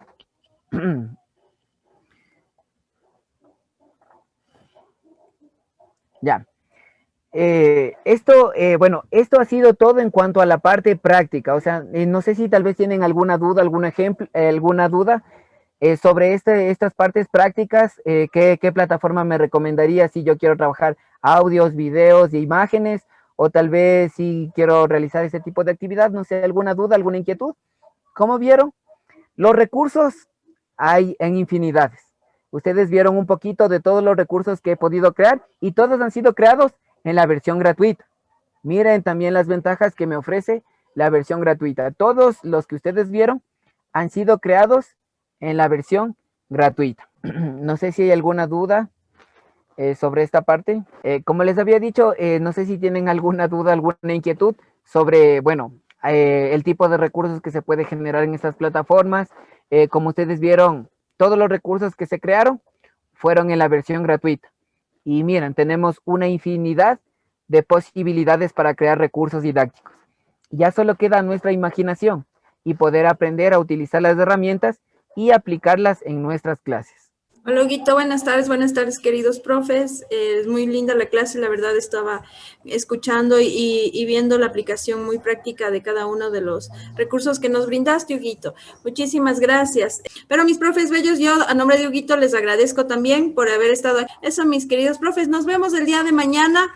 A: ya. Bueno, esto ha sido todo en cuanto a la parte práctica. O sea, no sé si tal vez tienen alguna duda, alguna duda sobre estas partes prácticas. ¿Qué plataforma me recomendaría si yo quiero trabajar audios, videos e imágenes? O tal vez si quiero realizar ese tipo de actividad. No sé, ¿alguna duda, alguna inquietud? Como vieron, los recursos hay en infinidades. Ustedes vieron un poquito de todos los recursos que he podido crear y todos han sido creados en la versión gratuita. Miren también las ventajas que me ofrece la versión gratuita. Todos los que ustedes vieron han sido creados en la versión gratuita. No sé si hay alguna duda sobre esta parte. Como les había dicho, no sé si tienen alguna duda, alguna inquietud sobre, bueno, el tipo de recursos que se puede generar en estas plataformas. Como ustedes vieron, todos los recursos que se crearon fueron en la versión gratuita. Y miren, tenemos una infinidad de posibilidades para crear recursos didácticos. Ya solo queda nuestra imaginación y poder aprender a utilizar las herramientas y aplicarlas en nuestras clases.
G: Hola, Huguito, buenas tardes, queridos profes. Es muy linda la clase, la verdad estaba escuchando y viendo la aplicación muy práctica de cada uno de los recursos que nos brindaste, Huguito. Muchísimas gracias. Pero mis profes bellos, yo a nombre de Huguito les agradezco también por haber estado aquí. Eso, mis queridos profes, nos vemos el día de mañana.